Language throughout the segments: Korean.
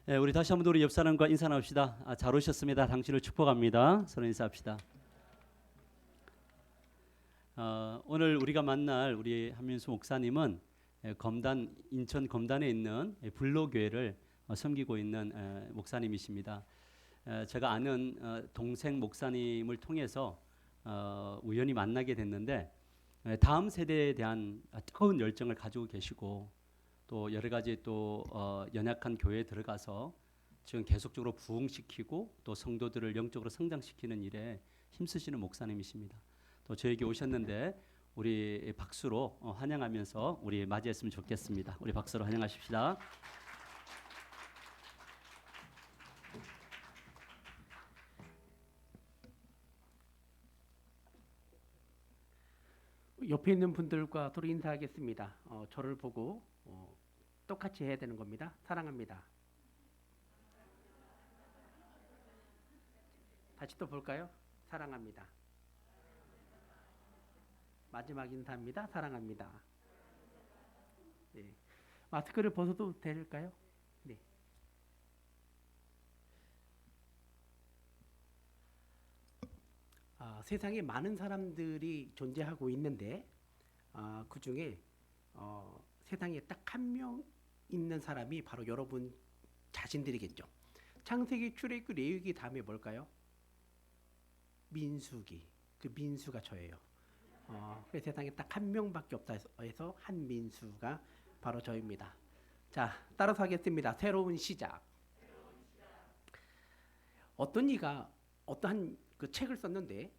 네, 우리 다시 한번 우리 옆 사람과 인사 나눕시다. 잘 오셨습니다. 당신을 축복합니다. 서로 인사합시다. 오늘 우리가 만날 우리 한민수 목사님은 인천 검단에 있는 불로교회를 섬기고 있는 목사님이십니다. 제가 아는 동생 목사님을 통해서 우연히 만나게 됐는데 다음 세대에 대한 뜨거운 열정을 가지고 계시고 또 여러 가지 또 연약한 교회에 들어가서 지금 계속적으로 부흥시키고 또 성도들을 영적으로 성장시키는 일에 힘쓰시는 목사님이십니다. 또 저에게 오셨는데 우리 박수로 환영하면서 우리 맞이했으면 좋겠습니다. 우리 박수로 환영하십시다. 옆에 있는 분들과 서로 인사하겠습니다. 저를 보고 똑같이 해야 되는 겁니다. 사랑합니다. 다시 또 볼까요? 사랑합니다. 마지막 인사입니다. 사랑합니다. 네. 마스크를 벗어도 될까요? 네. 세상에 많은 사람들이 존재하고 있는데 그 중에 세상에 딱 한 명 있는 사람이 바로 여러분 자신들이겠죠. 창세기, 출애굽, 레위기 다음에 뭘까요? 민수기. 그 민수가 저예요. 그래서 세상에 딱 한 명밖에 없다 해서 한민수가 바로 저입니다. 자, 따라서 하겠습니다. 새로운 시작. 어떤 이가 어떠한 그 책을 썼는데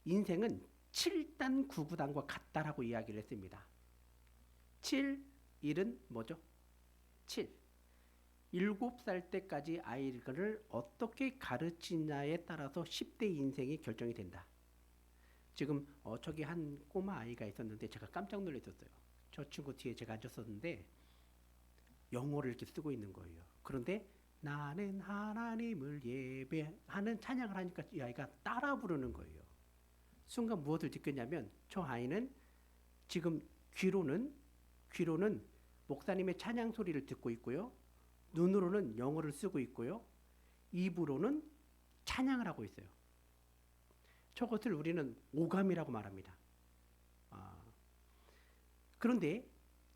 인생은 7단 9구단과 같다라고 이야기를 했습니다. 7, 1은 뭐죠? 7. 7살 때까지 아이를 어떻게 가르치냐에 따라서 10대 인생이 결정이 된다. 지금 저기 한 꼬마 아이가 있었는데 제가 깜짝 놀랐었어요. 저 친구 뒤에 제가 앉았었는데 영어를 이렇게 쓰고 있는 거예요. 그런데 나는 하나님을 예배하는 찬양을 하니까 이 아이가 따라 부르는 거예요. 순간 무엇을 느꼈냐면 저 아이는 지금 귀로는 목사님의 찬양 소리를 듣고 있고요. 눈으로는 영어를 쓰고 있고요. 입으로는 찬양을 하고 있어요. 저것을 우리는 오감이라고 말합니다. 그런데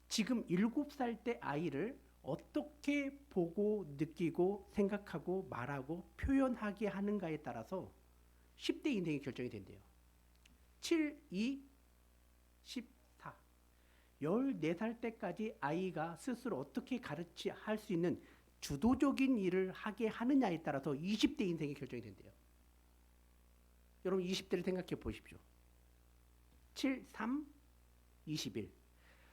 지금 7살 때 아이를 어떻게 보고 느끼고 생각하고 말하고 표현하게 하는가에 따라서 10대 인생이 결정이 된대요. 7, 2, 14. 14살 때까지 아이가 스스로 어떻게 할 수 있는 주도적인 일을 하게 하느냐에 따라서 20대 인생이 결정이 된대요. 여러분 20대를 생각해 보십시오. 7, 3, 21.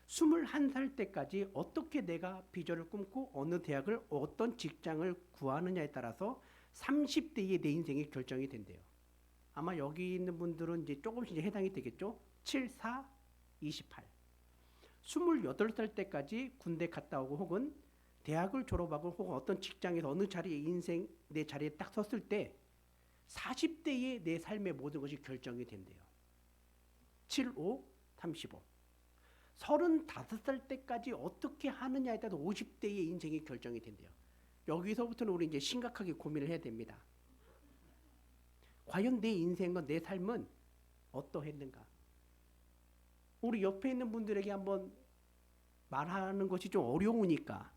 21살 때까지 어떻게 내가 비전을 꿈고 어느 대학을 어떤 직장을 구하느냐에 따라서 30대의 내 인생이 결정이 된대요. 아마 여기 있는 분들은 이제 조금씩 해당이 되겠죠. 7, 4, 28. 28살 때까지 군대 갔다 오고 혹은 대학을 졸업하고 혹은 어떤 직장에서 어느 자리에 인생 내 자리에 딱 섰을 때 40대의 내 삶의 모든 것이 결정이 된대요. 7, 5, 35. 35살 때까지 어떻게 하느냐에 따라서 50대의 인생이 결정이 된대요. 여기서부터는 우리 이제 심각하게 고민을 해야 됩니다. 과연 내 인생과 내 삶은 어떠했는가? 우리 옆에 있는 분들에게 한번 말하는 것이 좀 어려우니까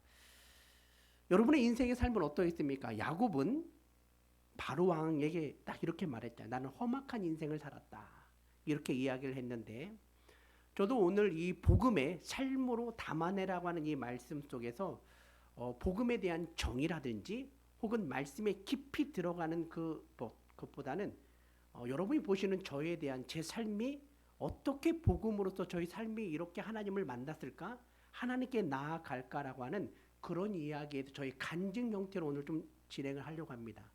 여러분의 인생의 삶은 어떠했습니까? 야곱은 바로 왕에게 딱 이렇게 말했잖아요. 나는 험악한 인생을 살았다. 이렇게 이야기를 했는데 저도 오늘 이 복음의 삶으로 담아내라고 하는 이 말씀 속에서 복음에 대한 정의라든지 혹은 말씀에 깊이 들어가는 그것보다는 여러분이 보시는 저에 대한 제 삶이 어떻게 복음으로서 저희 삶이 이렇게 하나님을 만났을까? 하나님께 나아갈까라고 하는 그런 이야기에서 저희 간증 형태로 오늘 좀 진행을 하려고 합니다.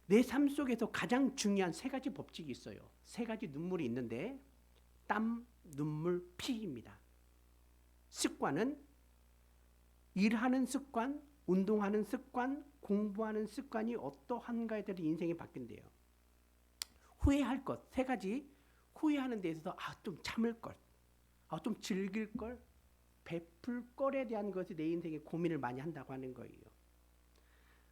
내 삶 속에서 가장 중요한 세 가지 법칙이 있어요. 세 가지 눈물이 있는데 땀, 눈물, 피입니다. 습관은 일하는 습관, 운동하는 습관, 공부하는 습관이 어떠한가에 따라 인생이 바뀐대요. 후회할 것, 세 가지 후회하는 데 있어서 좀 참을 걸, 좀 즐길 걸, 베풀 거에 대한 것이 내 인생에 고민을 많이 한다고 하는 거예요.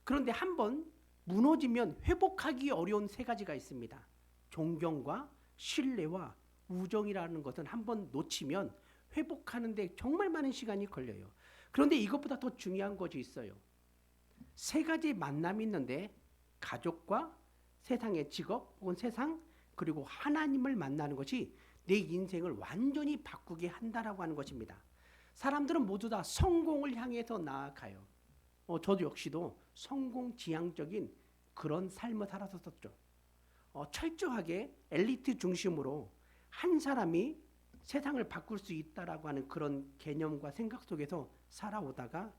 그런데 한번 무너지면 회복하기 어려운 세 가지가 있습니다. 존경과 신뢰와 우정이라는 것은 한번 놓치면 회복하는데 정말 많은 시간이 걸려요. 그런데 이것보다 더 중요한 것이 있어요. 세 가지 만남이 있는데 가족과 세상의 직업 혹은 세상 그리고 하나님을 만나는 것이 내 인생을 완전히 바꾸게 한다라고 하는 것입니다. 사람들은 모두 다 성공을 향해서 나아가요. 저도 역시도 성공 지향적인 그런 삶을 살았었죠. 철저하게 엘리트 중심으로 한 사람이 세상을 바꿀 수 있다라고 하는 그런 개념과 생각 속에서 살아오다가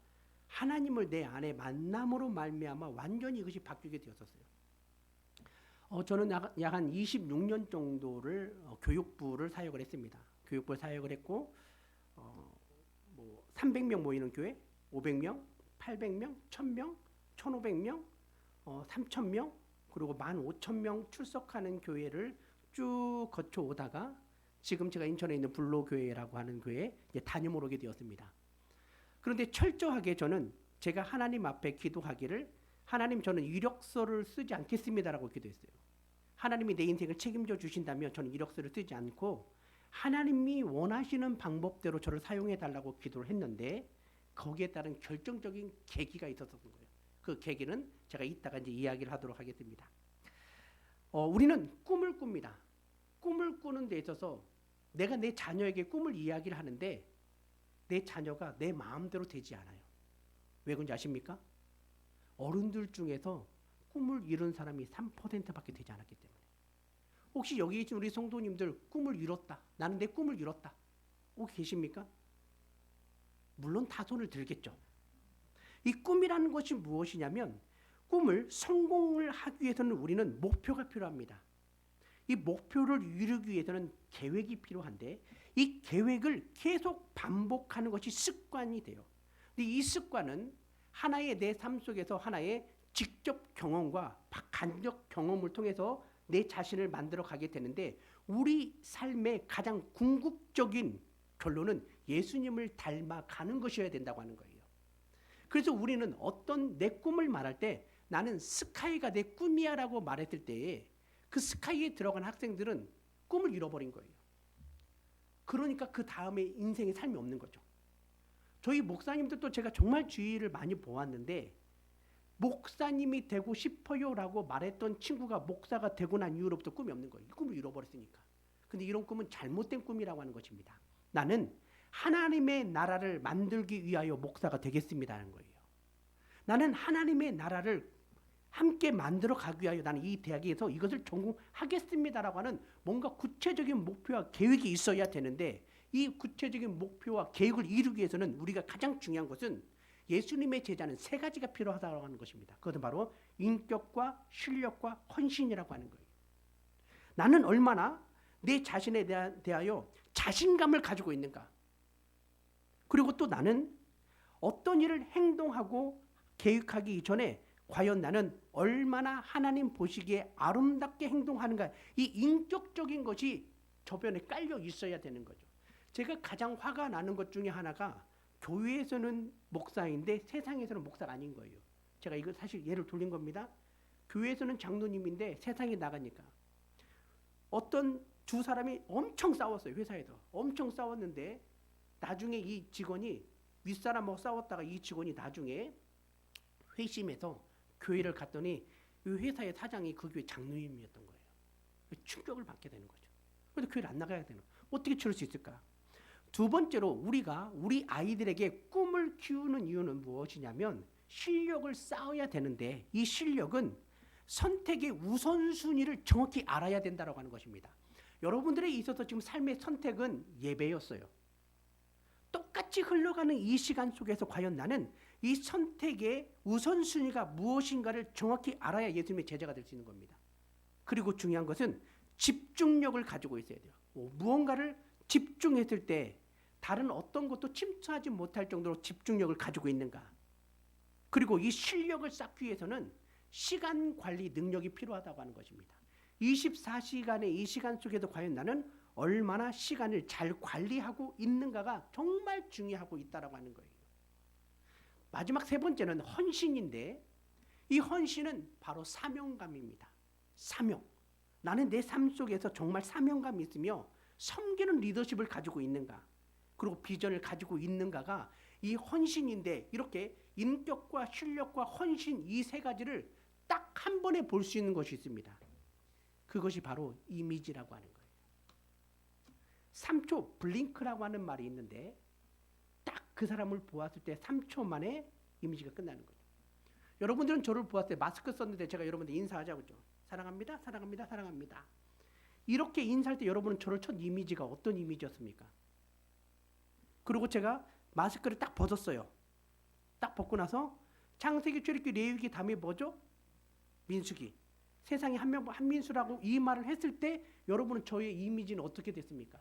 하나님을 내 안에 만남으로 말미암아 완전히 이것이 바뀌게 되었었어요. 저는 약 한 26년 정도를 교육부를 사역을 했습니다. 교육부를 사역을 했고 300명 모이는 교회, 500명, 800명, 1000명, 1500명, 3000명, 그리고 15,000명 출석하는 교회를 쭉 거쳐오다가 지금 제가 인천에 있는 불로교회라고 하는 교회에 담임을 오게 되었습니다. 그런데 철저하게 저는 제가 하나님 앞에 기도하기를 하나님 저는 이력서를 쓰지 않겠습니다라고 기도했어요. 하나님이 내 인생을 책임져 주신다면 저는 이력서를 쓰지 않고 하나님이 원하시는 방법대로 저를 사용해 달라고 기도를 했는데 거기에 따른 결정적인 계기가 있었던 거예요. 그 계기는 제가 이따가 이제 이야기를 하도록 하겠습니다. 우리는 꿈을 꿉니다. 꿈을 꾸는 데 있어서 내가 내 자녀에게 꿈을 이야기를 하는데 내 자녀가 내 마음대로 되지 않아요. 왜 그런지 아십니까? 어른들 중에서 꿈을 이룬 사람이 3%밖에 되지 않았기 때문에. 혹시 여기 계신 우리 성도님들 꿈을 이뤘다. 나는 내 꿈을 이뤘다. 혹시 계십니까? 물론 다 손을 들겠죠. 이 꿈이라는 것이 무엇이냐면 꿈을 성공을 하기 위해서는 우리는 목표가 필요합니다. 이 목표를 이루기 위해서는 계획이 필요한데 이 계획을 계속 반복하는 것이 습관이 돼요. 근데 이 습관은 하나의 내 삶 속에서 하나의 직접 경험과 간접 경험을 통해서 내 자신을 만들어 가게 되는데 우리 삶의 가장 궁극적인 결론은 예수님을 닮아가는 것이어야 된다고 하는 거예요. 그래서 우리는 어떤 내 꿈을 말할 때 나는 스카이가 내 꿈이야 라고 말했을 때에 그 스카이에 들어간 학생들은 꿈을 잃어버린 거예요. 그러니까 그 다음에 인생의 삶이 없는 거죠. 저희 목사님들도 제가 정말 주의를 많이 보았는데 목사님이 되고 싶어요라고 말했던 친구가 목사가 되고 난 이후로부터 꿈이 없는 거예요. 꿈을 잃어버렸으니까. 근데 이런 꿈은 잘못된 꿈이라고 하는 것입니다. 나는 하나님의 나라를 만들기 위하여 목사가 되겠습니다라는 거예요. 나는 하나님의 나라를 함께 만들어 가기 위하여 나는 이 대학에서 이것을 전공하겠습니다라고 하는 뭔가 구체적인 목표와 계획이 있어야 되는데 이 구체적인 목표와 계획을 이루기 위해서는 우리가 가장 중요한 것은 예수님의 제자는 세 가지가 필요하다고 하는 것입니다. 그것은 바로 인격과 실력과 헌신이라고 하는 거예요. 나는 얼마나 내 자신에 대하여 자신감을 가지고 있는가. 그리고 또 나는 어떤 일을 행동하고 계획하기 이전에 과연 나는 얼마나 하나님 보시기에 아름답게 행동하는가. 이 인격적인 것이 저변에 깔려 있어야 되는 거죠. 제가 가장 화가 나는 것 중에 하나가 교회에서는 목사인데 세상에서는 목사가 아닌 거예요. 제가 이거 사실 예를 돌린 겁니다. 교회에서는 장로님인데 세상에 나가니까 어떤 두 사람이 엄청 싸웠어요. 회사에서 엄청 싸웠는데 나중에 이 직원이 윗사람하고 싸웠다가 이 직원이 나중에 회심해서 교회를 갔더니 이 회사의 사장이 그 교회 장로님이었던 거예요. 충격을 받게 되는 거죠. 그래서 교회를 안 나가야 되는 거예요. 어떻게 치를 수 있을까? 두 번째로 우리가 우리 아이들에게 꿈을 키우는 이유는 무엇이냐면 실력을 쌓아야 되는데 이 실력은 선택의 우선순위를 정확히 알아야 된다고 하는 것입니다. 여러분들에 있어서 지금 삶의 선택은 예배였어요. 똑같이 흘러가는 이 시간 속에서 과연 나는 이 선택의 우선순위가 무엇인가를 정확히 알아야 예수님의 제자가 될 수 있는 겁니다. 그리고 중요한 것은 집중력을 가지고 있어야 돼요. 무언가를 집중했을 때 다른 어떤 것도 침투하지 못할 정도로 집중력을 가지고 있는가. 그리고 이 실력을 쌓기 위해서는 시간 관리 능력이 필요하다고 하는 것입니다. 24시간의 이 시간 속에도 과연 나는 얼마나 시간을 잘 관리하고 있는가가 정말 중요하고 있다라고 하는 거예요. 마지막 세 번째는 헌신인데 이 헌신은 바로 사명감입니다. 사명. 나는 내 삶 속에서 정말 사명감이 있으며 섬기는 리더십을 가지고 있는가, 그리고 비전을 가지고 있는가가 이 헌신인데, 이렇게 인격과 실력과 헌신 이 세 가지를 딱 한 번에 볼 수 있는 것이 있습니다. 그것이 바로 이미지라고 하는 거예요. 3초 블링크라고 하는 말이 있는데 딱 그 사람을 보았을 때 3초 만에 이미지가 끝나는 거죠. 여러분들은 저를 보았을 때 마스크 썼는데 제가 여러분들 인사하자고 했죠. 사랑합니다, 사랑합니다, 사랑합니다. 이렇게 인사할 때 여러분은 저를 첫 이미지가 어떤 이미지였습니까? 그리고 제가 마스크를 딱 벗었어요. 딱 벗고 나서 창세기, 출애굽기, 레위기 다음에 뭐죠? 민수기. 세상에 한 명 한민수라고 이 말을 했을 때 여러분은 저의 이미지는 어떻게 됐습니까?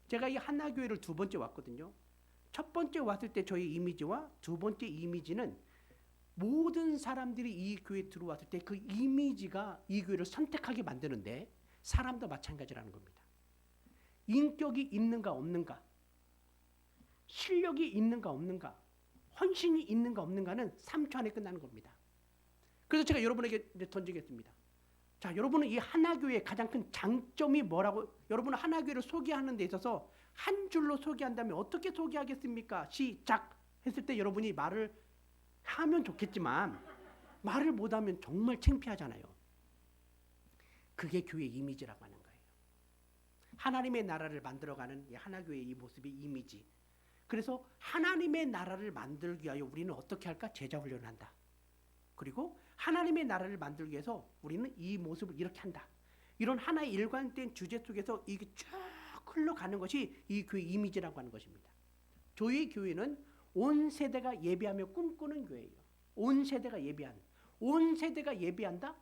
제가 이 하나교회를 두 번째 왔거든요. 첫 번째 왔을 때 저의 이미지와 두 번째 이미지는 모든 사람들이 이 교회에 들어왔을 때 그 이미지가 이 교회를 선택하게 만드는데 사람도 마찬가지라는 겁니다. 인격이 있는가 없는가, 실력이 있는가 없는가, 헌신이 있는가 없는가는 3초 안에 끝나는 겁니다. 그래서 제가 여러분에게 던지겠습니다. 자, 여러분은 이 하나교회의 가장 큰 장점이 뭐라고, 여러분은 하나교회를 소개하는 데 있어서 한 줄로 소개한다면 어떻게 소개하겠습니까? 시작 했을 때 여러분이 말을 하면 좋겠지만 말을 못하면 정말 창피하잖아요. 그게 교회 이미지라고 하는 거예요. 하나님의 나라를 만들어가는 이 하나교회의 이 모습이 이미지. 그래서 하나님의 나라를 만들기 위하여 우리는 어떻게 할까? 제자 훈련을 한다. 그리고 하나님의 나라를 만들기 위해서 우리는 이 모습을 이렇게 한다. 이런 하나의 일관된 주제 속에서 이게 쭉 흘러가는 것이 이 교회 이미지라고 하는 것입니다. 저희 교회는 온 세대가 예배하며 꿈꾸는 교회예요. 온 세대가 예배한. 온 세대가 예배한다?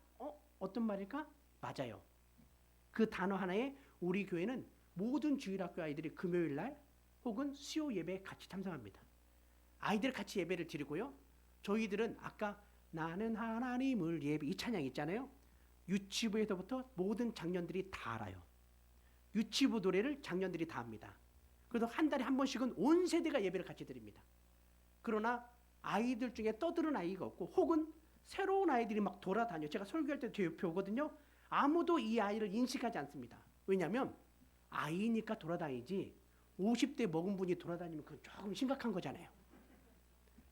어떤 말일까? 맞아요. 그 단어 하나에 우리 교회는 모든 주일학교 아이들이 금요일 날 혹은 수요 예배에 같이 참석합니다. 아이들 같이 예배를 드리고요. 저희들은 아까 나는 하나님을 예배 이 찬양 있잖아요. 유치부에서부터 모든 장년들이 다 알아요. 유치부 노래를 장년들이 다 합니다. 그래서 한 달에 한 번씩은 온 세대가 예배를 같이 드립니다. 그러나 아이들 중에 떠드는 아이가 없고 혹은 새로운 아이들이 막 돌아다녀. 제가 설교할 때 제 옆에 오거든요. 아무도 이 아이를 인식하지 않습니다. 왜냐하면 아이니까 돌아다니지 50대 먹은 분이 돌아다니면 그건 조금 심각한 거잖아요.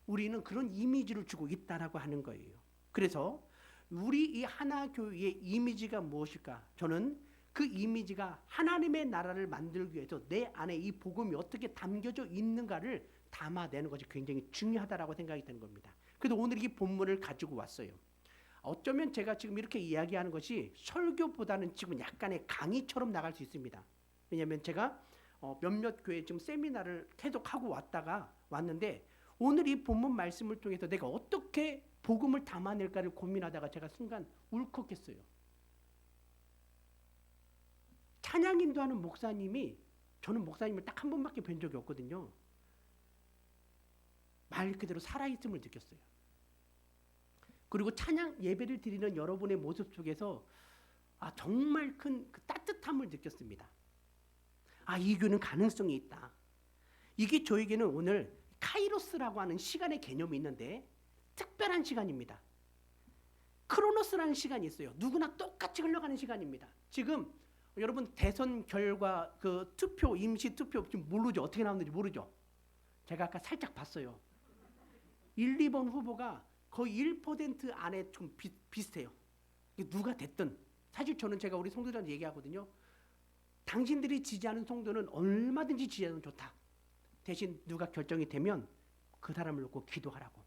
우리는 그런 이미지를 주고 있다라고 하는 거예요. 그래서 우리 이 하나교회의 이미지가 무엇일까? 저는 그 이미지가 하나님의 나라를 만들기 위해서 내 안에 이 복음이 어떻게 담겨져 있는가를 담아내는 것이 굉장히 중요하다라고 생각이 되는 겁니다. 그래서 오늘 이 본문을 가지고 왔어요. 어쩌면 제가 지금 이렇게 이야기하는 것이 설교보다는 지금 약간의 강의처럼 나갈 수 있습니다. 왜냐하면 제가 몇몇 교회 지금 세미나를 계속 하고 왔는데 오늘 이 본문 말씀을 통해서 내가 어떻게 복음을 담아낼까를 고민하다가 제가 순간 울컥했어요. 찬양 인도하는 목사님이, 저는 목사님을 딱 한 번밖에 뵌 적이 없거든요. 말 그대로 살아있음을 느꼈어요. 그리고 찬양 예배를 드리는 여러분의 모습 속에서 정말 큰 그 따뜻함을 느꼈습니다. 이 교회는 가능성이 있다. 이게 저에게는 오늘 카이로스라고 하는 시간의 개념이 있는데 특별한 시간입니다. 크로노스라는 시간이 있어요. 누구나 똑같이 흘러가는 시간입니다. 지금 여러분 대선 결과 그 투표, 임시 투표 지금 모르죠. 어떻게 나오는지 모르죠. 제가 아까 살짝 봤어요. 1, 2번 후보가 거의 1% 안에 좀 비슷해요. 누가 됐든 사실 저는 제가 우리 성도들한테 얘기하거든요. 당신들이 지지하는 성도는 얼마든지 지지하면 좋다. 대신 누가 결정이 되면 그 사람을 놓고 기도하라고.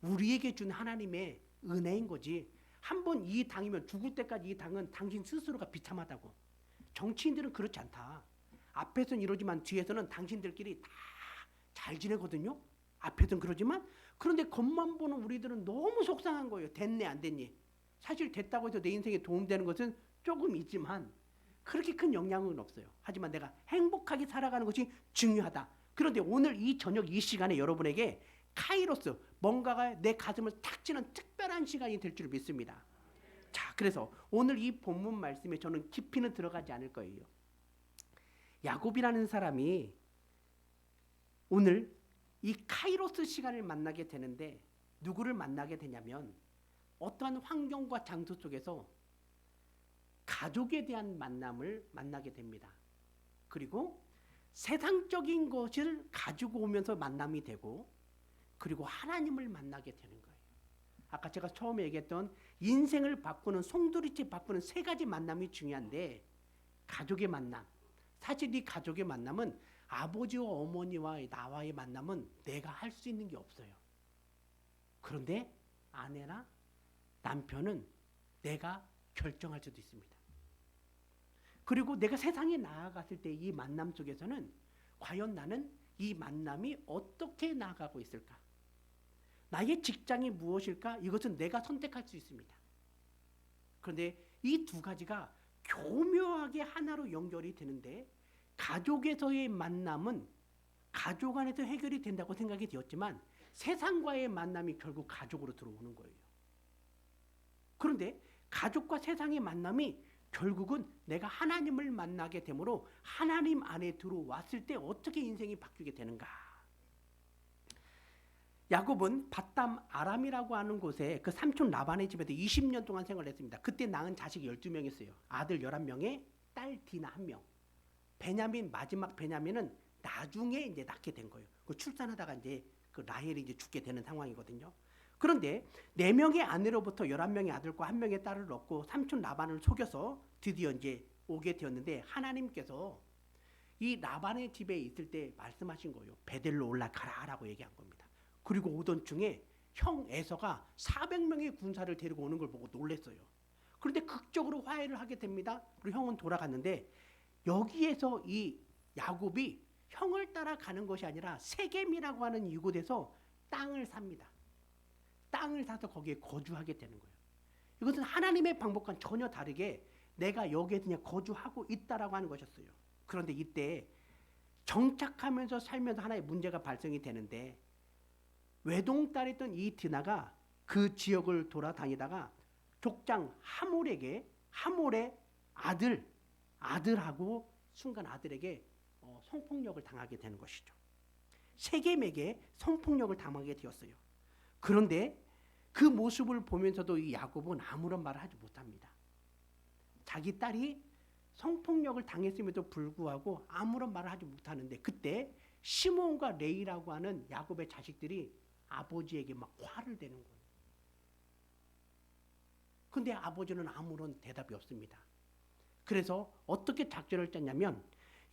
우리에게 준 하나님의 은혜인 거지. 한 번 이 당이면 죽을 때까지 이 당은 당신 스스로가 비참하다고. 정치인들은 그렇지 않다. 앞에서는 이러지만 뒤에서는 당신들끼리 다 잘 지내거든요. 앞에서는 그러지만 그런데 겉만 보는 우리들은 너무 속상한 거예요. 됐네 안 됐니. 사실 됐다고 해서 내 인생에 도움되는 것은 조금 있지만 그렇게 큰 영향은 없어요. 하지만 내가 행복하게 살아가는 것이 중요하다. 그런데 오늘 이 저녁 이 시간에 여러분에게 카이로스, 뭔가가 내 가슴을 탁 치는 특별한 시간이 될 줄 믿습니다. 자, 그래서 오늘 이 본문 말씀에 저는 깊이는 들어가지 않을 거예요. 야곱이라는 사람이 오늘 이 카이로스 시간을 만나게 되는데 누구를 만나게 되냐면 어떠한 환경과 장소 속에서 가족에 대한 만남을 만나게 됩니다. 그리고 세상적인 것을 가지고 오면서 만남이 되고 그리고 하나님을 만나게 되는 거예요. 아까 제가 처음에 얘기했던 인생을 바꾸는 송두리째 바꾸는 세 가지 만남이 중요한데 가족의 만남, 사실 이 가족의 만남은 아버지와 어머니와 나와의 만남은 내가 할 수 있는 게 없어요. 그런데 아내나 남편은 내가 결정할 수도 있습니다. 그리고 내가 세상에 나아갔을 때 이 만남 속에서는 과연 나는 이 만남이 어떻게 나아가고 있을까? 나의 직장이 무엇일까? 이것은 내가 선택할 수 있습니다. 그런데 이 두 가지가 교묘하게 하나로 연결이 되는데 가족에서의 만남은 가족 안에서 해결이 된다고 생각이 되었지만 세상과의 만남이 결국 가족으로 들어오는 거예요. 그런데 가족과 세상의 만남이 결국은 내가 하나님을 만나게 되므로 하나님 안에 들어왔을 때 어떻게 인생이 바뀌게 되는가? 야곱은 밧담 아람이라고 하는 곳에 그 삼촌 라반의 집에서 20년 동안 생활했습니다. 그때 낳은 자식이 12명 있어요. 아들 11명에 딸 디나 1명. 베냐민, 마지막 베냐민은 나중에 이제 낳게 된 거예요. 그 출산하다가 이제 그 라헬이 이제 죽게 되는 상황이거든요. 그런데 4명의 아내로부터 11명의 아들과 1명의 딸을 얻고 삼촌 라반을 속여서 드디어 이제 오게 되었는데 하나님께서 이 라반의 집에 있을 때 말씀하신 거예요. 베델로 올라가라라고 얘기한 겁니다. 그리고 오던 중에 형 에서가 400명의 군사를 데리고 오는 걸 보고 놀랐어요. 그런데 극적으로 화해를 하게 됩니다. 그리고 형은 돌아갔는데 여기에서 이 야곱이 형을 따라가는 것이 아니라 세겜이라고 하는 이곳에서 땅을 삽니다. 땅을 사서 거기에 거주하게 되는 거예요. 이것은 하나님의 방법과는 전혀 다르게 내가 여기에 그냥 거주하고 있다라고 하는 것이었어요. 그런데 이때 정착하면서 살면서 하나의 문제가 발생이 되는데 외동딸이었던 이 디나가 그 지역을 돌아다니다가 족장 하몰의 아들하고 순간 아들에게 성폭력을 당하게 되는 것이죠. 세겜에게 성폭력을 당하게 되었어요. 그런데 그 모습을 보면서도 이 야곱은 아무런 말을 하지 못합니다. 자기 딸이 성폭력을 당했음에도 불구하고 아무런 말을 하지 못하는데 그때 시몬과 레이라고 하는 야곱의 자식들이 아버지에게 막 화를 내는 거예요. 근데 아버지는 아무런 대답이 없습니다. 그래서 어떻게 작전을 짰냐면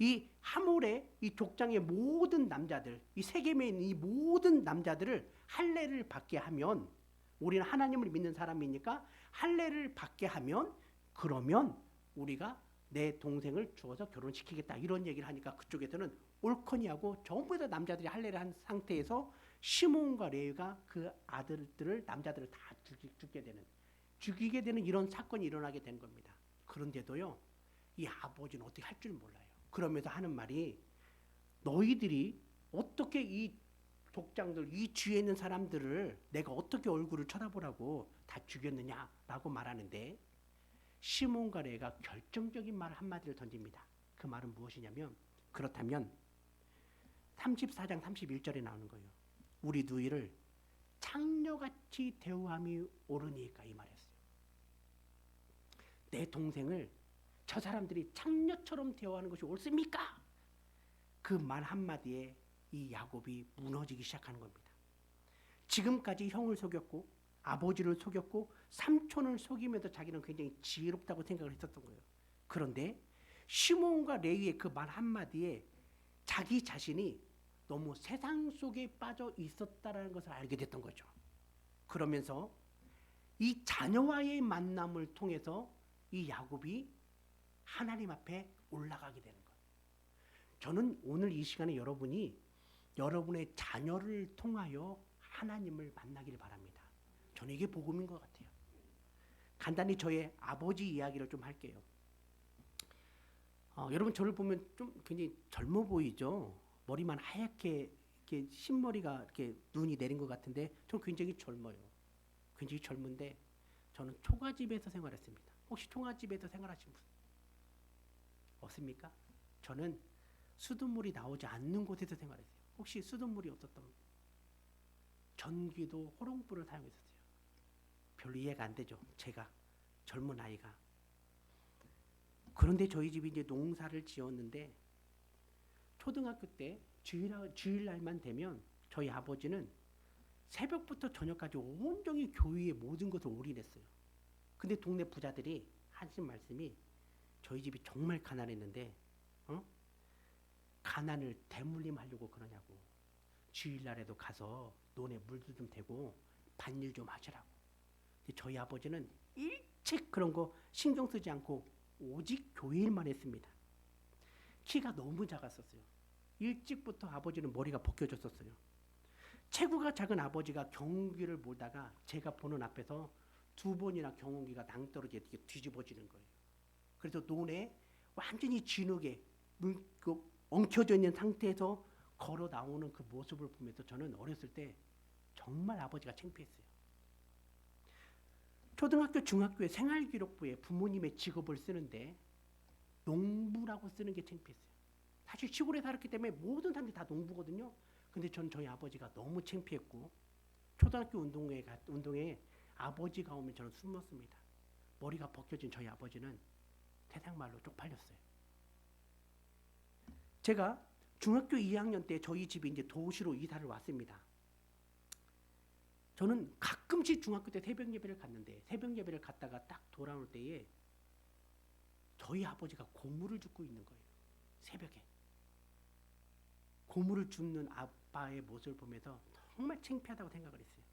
이 하몰의 이 족장의 모든 남자들, 이 세겜에 있는 이 모든 남자들을 할례를 받게 하면 우리는 하나님을 믿는 사람이니까 할례를 받게 하면 그러면 우리가 내 동생을 주어서 결혼시키겠다 이런 얘기를 하니까 그쪽에서는 옳거니하고 전부 다 남자들이 할례를 한 상태에서 시몬과 레위가 그 아들들을 남자들을 다 죽이게 되는 이런 사건이 일어나게 된 겁니다. 그런데도요 이 아버지는 어떻게 할 줄 몰라요. 그러면서 하는 말이 너희들이 어떻게 이 족장들 이 주위에 있는 사람들을 내가 어떻게 얼굴을 쳐다보라고 다 죽였느냐라고 말하는데 시몬과 레위가 결정적인 말 한마디를 던집니다. 그 말은 무엇이냐면 그렇다면 34장 31절에 나오는 거예요. 우리 누이를 창녀같이 대우함이 옳으니까 이 말이었어요. 내 동생을 저 사람들이 창녀처럼 대우하는 것이 옳습니까? 그 말 한마디에 이 야곱이 무너지기 시작하는 겁니다. 지금까지 형을 속였고 아버지를 속였고 삼촌을 속이면서 자기는 굉장히 지혜롭다고 생각을 했었던 거예요. 그런데 시몬과 레위의 그 말 한마디에 자기 자신이 너무 세상 속에 빠져 있었다라는 것을 알게 됐던 거죠. 그러면서 이 자녀와의 만남을 통해서 이 야곱이 하나님 앞에 올라가게 되는 거예요. 저는 오늘 이 시간에 여러분이 여러분의 자녀를 통하여 하나님을 만나기를 바랍니다. 저는 이게 복음인 것 같아요. 간단히 저의 아버지 이야기를 좀 할게요. 여러분 저를 보면 좀 굉장히 젊어 보이죠? 머리만 하얗게 이렇게 흰머리가 이렇게 눈이 내린 것 같은데 저는 굉장히 젊어요. 굉장히 젊은데 저는 초가집에서 생활했습니다. 혹시 초가집에서 생활하신 분 없습니까? 저는 수돗물이 나오지 않는 곳에서 생활했어요. 혹시 수돗물이 없었던 전기도 호롱불을 사용했었어요. 별로 이해가 안 되죠. 제가 젊은 아이가. 그런데 저희 집이 이제 농사를 지었는데 초등학교 때 주일날만 되면 저희 아버지는 새벽부터 저녁까지 온종일 교회의 모든 것을 올인했어요. 근데 동네 부자들이 하신 말씀이 저희 집이 정말 가난했는데 가난을 대물림하려고 그러냐고. 주일날에도 가서 논에 물도 좀 대고 밭일 좀 하시라고. 근데 저희 아버지는 일찍 그런 거 신경 쓰지 않고 오직 교회 일만 했습니다. 키가 너무 작았었어요. 일찍부터 아버지는 머리가 벗겨졌었어요. 체구가 작은 아버지가 경운기를 몰다가 제가 보는 앞에서 2번이나 경운기가 낭떠러지 이렇게 뒤집어지는 거예요. 그래서 논에 완전히 진흙에 엉켜져 있는 상태에서 걸어 나오는 그 모습을 보면서 저는 어렸을 때 정말 아버지가 창피했어요. 초등학교, 중학교의 생활기록부에 부모님의 직업을 쓰는데 농부라고 쓰는 게 창피했어요. 사실 시골에 살았기 때문에 모든 사람들이 다 농부거든요. 근데 전 저희 아버지가 너무 창피했고 초등학교 운동회 아버지가 오면 저는 숨었습니다. 머리가 벗겨진 저희 아버지는 세상말로 쪽팔렸어요. 제가 중학교 2학년 때 저희 집이 이제 도시로 이사를 왔습니다. 저는 가끔씩 중학교 때 새벽 예배를 갔는데 새벽 예배를 갔다가 딱 돌아올 때에 저희 아버지가 고무를 줍고 있는 거예요. 새벽에. 고무를 줍는 아빠의 모습을 보면서 정말 창피하다고 생각을 했어요.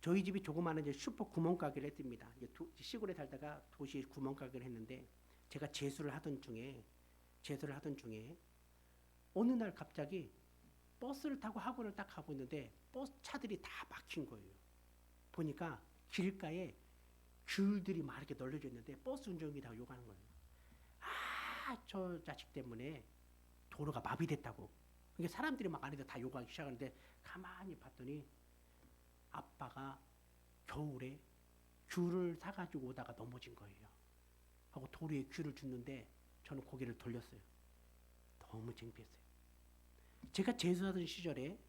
저희 집이 조그마한 이제 슈퍼 구멍가게를 했습니다. 이제 시골에 살다가 도시에 구멍가게를 했는데 제가 재수를 하던 중에 어느 날 갑자기 버스를 타고 학원을 딱 가고 있는데 버스 차들이 다 막힌 거예요. 보니까 길가에 귤들이 막 이렇게 널려져 있는데 버스 운전기사가 욕하는 거예요. 저 자식 때문에 도로가 마비됐다고. 그러니까 사람들이 막 안에서 다 욕하기 시작하는데 가만히 봤더니 아빠가 겨울에 귤을 사가지고 오다가 넘어진 거예요. 하고 도로에 귤을 줬는데 저는 고개를 돌렸어요. 너무 창피했어요. 제가 재수하던 시절에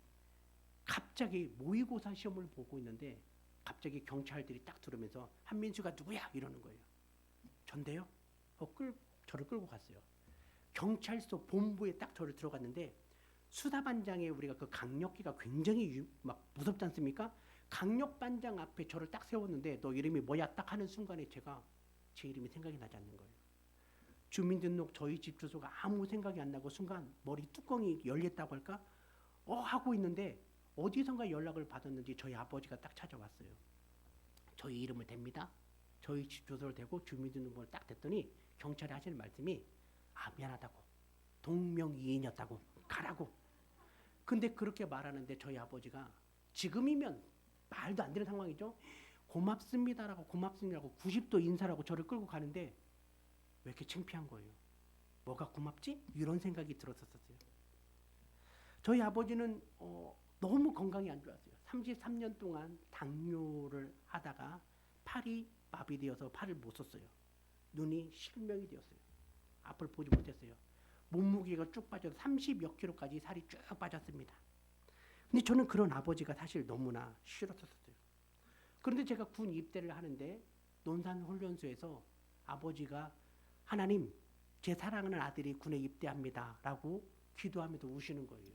갑자기 모의고사 시험을 보고 있는데 갑자기 경찰들이 딱 들으면서 한민수가 누구야? 이러는 거예요. 전데요? 저를 끌고 갔어요. 경찰서 본부에 딱 저를 들어갔는데 수사반장에 우리가 그 강력기가 굉장히 막 무섭지 않습니까? 강력반장 앞에 저를 딱 세웠는데 너 이름이 뭐야? 딱 하는 순간에 제 이름이 생각이 나지 않는 거예요. 주민등록 저희 집 주소가 아무 생각이 안 나고 순간 머리 뚜껑이 열렸다고 할까? 하고 있는데 어디선가 연락을 받았는지 저희 아버지가 딱 찾아왔어요. 저희 이름을 댑니다. 저희 집 주소를 대고 주민등록번호를 딱 댔더니 경찰이 하시는 말씀이 미안하다고. 동명이인이었다고. 가라고. 근데 그렇게 말하는데 저희 아버지가 지금이면 말도 안 되는 상황이죠. 고맙습니다라고 90도 인사라고 저를 끌고 가는데 왜 이렇게 창피한 거예요? 뭐가 고맙지? 이런 생각이 들었었어요. 저희 아버지는 너무 건강이 안 좋았어요. 33년 동안 당뇨를 하다가 팔이 마비되어서 팔을 못 썼어요. 눈이 실명이 되었어요. 앞을 보지 못했어요. 몸무게가 쭉 빠져서 30여 킬로까지 살이 쭉 빠졌습니다. 근데 저는 그런 아버지가 사실 너무나 싫었었어요. 그런데 제가 군 입대를 하는데 논산훈련소에서 아버지가 하나님, 제 사랑하는 아들이 군에 입대합니다 라고 기도하면서 우시는 거예요.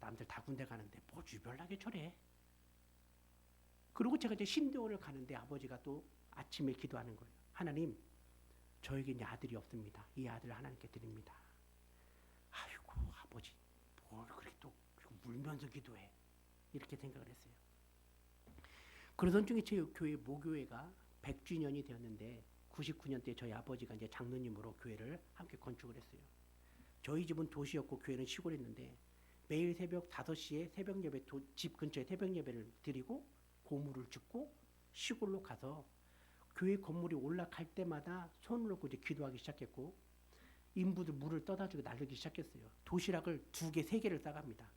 남들 다 군대 가는데 뭐 유별나게 저래. 그리고 제가 이제 신대원을 가는데 아버지가 또 아침에 기도하는 거예요. 하나님, 저에게 이제 아들이 없습니다. 이 아들을 하나님께 드립니다. 아이고 아버지 뭘 그렇게 또 울면서 기도해. 이렇게 생각을 했어요. 그러던 중에 제 교회 모교회가 100주년이 되었는데 99년대 저희 아버지가 이제 장로님으로 교회를 함께 건축을 했어요. 저희 집은 도시였고 교회는 시골이었는데 매일 새벽 5시에 새벽 예배 집 근처에 새벽 예배를 드리고 고무를 줍고 시골로 가서 교회 건물이 올라갈 때마다 손을 놓고 이제 기도하기 시작했고 인부들 물을 떠다주고 나르기 시작했어요. 도시락을 2개, 3개를 싸갑니다.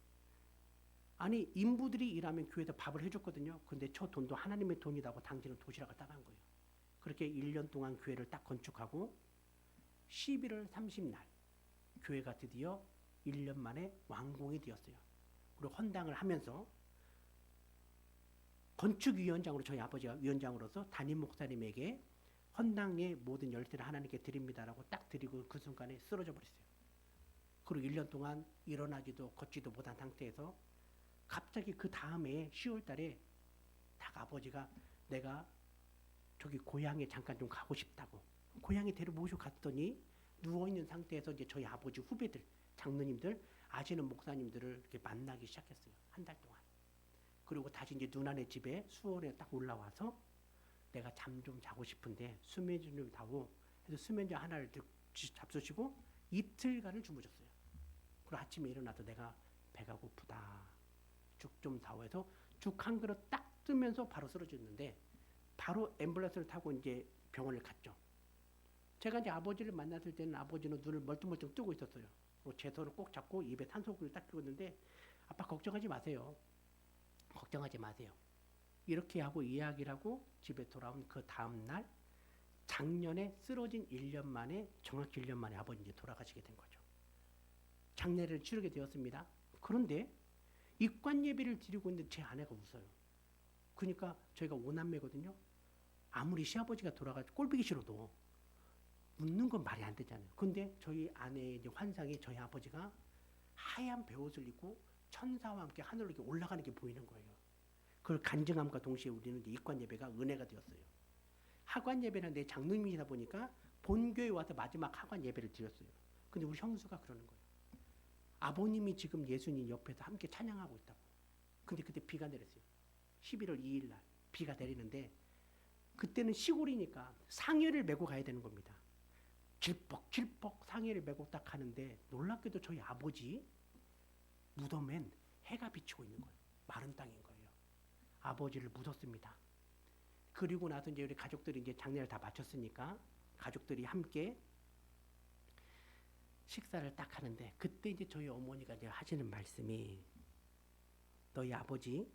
아니 인부들이 일하면 교회에서 밥을 해줬거든요. 근데 저 돈도 하나님의 돈이라고 당신은 도시락을 싸간 거예요. 그렇게 1년 동안 교회를 딱 건축하고 11월 30날 교회가 드디어 1년 만에 완공이 되었어요. 그리고 헌당을 하면서 건축위원장으로 저희 아버지가 위원장으로서 담임 목사님에게 헌당의 모든 열쇠를 하나님께 드립니다라고 딱 드리고 그 순간에 쓰러져 버렸어요. 그리고 1년 동안 일어나지도 걷지도 못한 상태에서 갑자기 그 다음에 10월 달에 딱 아버지가 내가 저기 고향에 잠깐 좀 가고 싶다고 고향에 데려모시고 갔더니 누워있는 상태에서 이제 저희 아버지 후배들, 장로님들, 아시는 목사님들을 이렇게 만나기 시작했어요. 한 달 동안. 그리고 다시 이제 누나네 집에 수원에 딱 올라와서 내가 잠 좀 자고 싶은데 수면제 좀 다오 해서 수면제 하나를 잡수시고 이틀간을 주무셨어요. 그리고 아침에 일어나서 내가 배가 고프다. 죽 좀 사오 해서 죽 한 그릇 딱 뜨면서 바로 쓰러졌는데 바로 앰뷸런스를 타고 이제 병원을 갔죠. 제가 이제 아버지를 만났을 때는 아버지는 눈을 멀뚱멀뚱 뜨고 있었어요. 제 손을 꼭 잡고 입에 산소를 딱 끼고 있는데 아빠 걱정하지 마세요. 걱정하지 마세요. 이렇게 하고 이야기를 하고 집에 돌아온 그 다음 날 작년에 쓰러진 1년 만에 정확히 1년 만에 아버지 이제 돌아가시게 된 거죠. 장례를 치르게 되었습니다. 그런데 입관 예배를 드리고 있는데 제 아내가 웃어요. 그러니까 저희가 5남매거든요. 아무리 시아버지가 돌아가서 꼴보기 싫어도 웃는 건 말이 안 되잖아요. 근데 저희 아내의 이제 환상이 저희 아버지가 하얀 베옷을 입고 천사와 함께 하늘로 이렇게 올라가는 게 보이는 거예요. 그걸 간증함과 동시에 우리는 이제 입관 예배가 은혜가 되었어요. 하관 예배는 내 장로님이다 보니까 본교에 와서 마지막 하관 예배를 드렸어요. 근데 우리 형수가 그러는 거예요. 아버님이 지금 예수님 옆에서 함께 찬양하고 있다고. 근데 그때 비가 내렸어요. 11월 2일 날 비가 내리는데 그때는 시골이니까 상여를 메고 가야 되는 겁니다. 질퍽질퍽 상여를 메고 딱 가는데 놀랍게도 저희 아버지 무덤엔 해가 비치고 있는 거예요. 마른 땅인 거예요. 아버지를 묻었습니다. 그리고 나서 이제 우리 가족들이 이제 장례를 다 마쳤으니까 가족들이 함께 식사를 딱 하는데 그때 이제 저희 어머니가 이제 하시는 말씀이 너희 아버지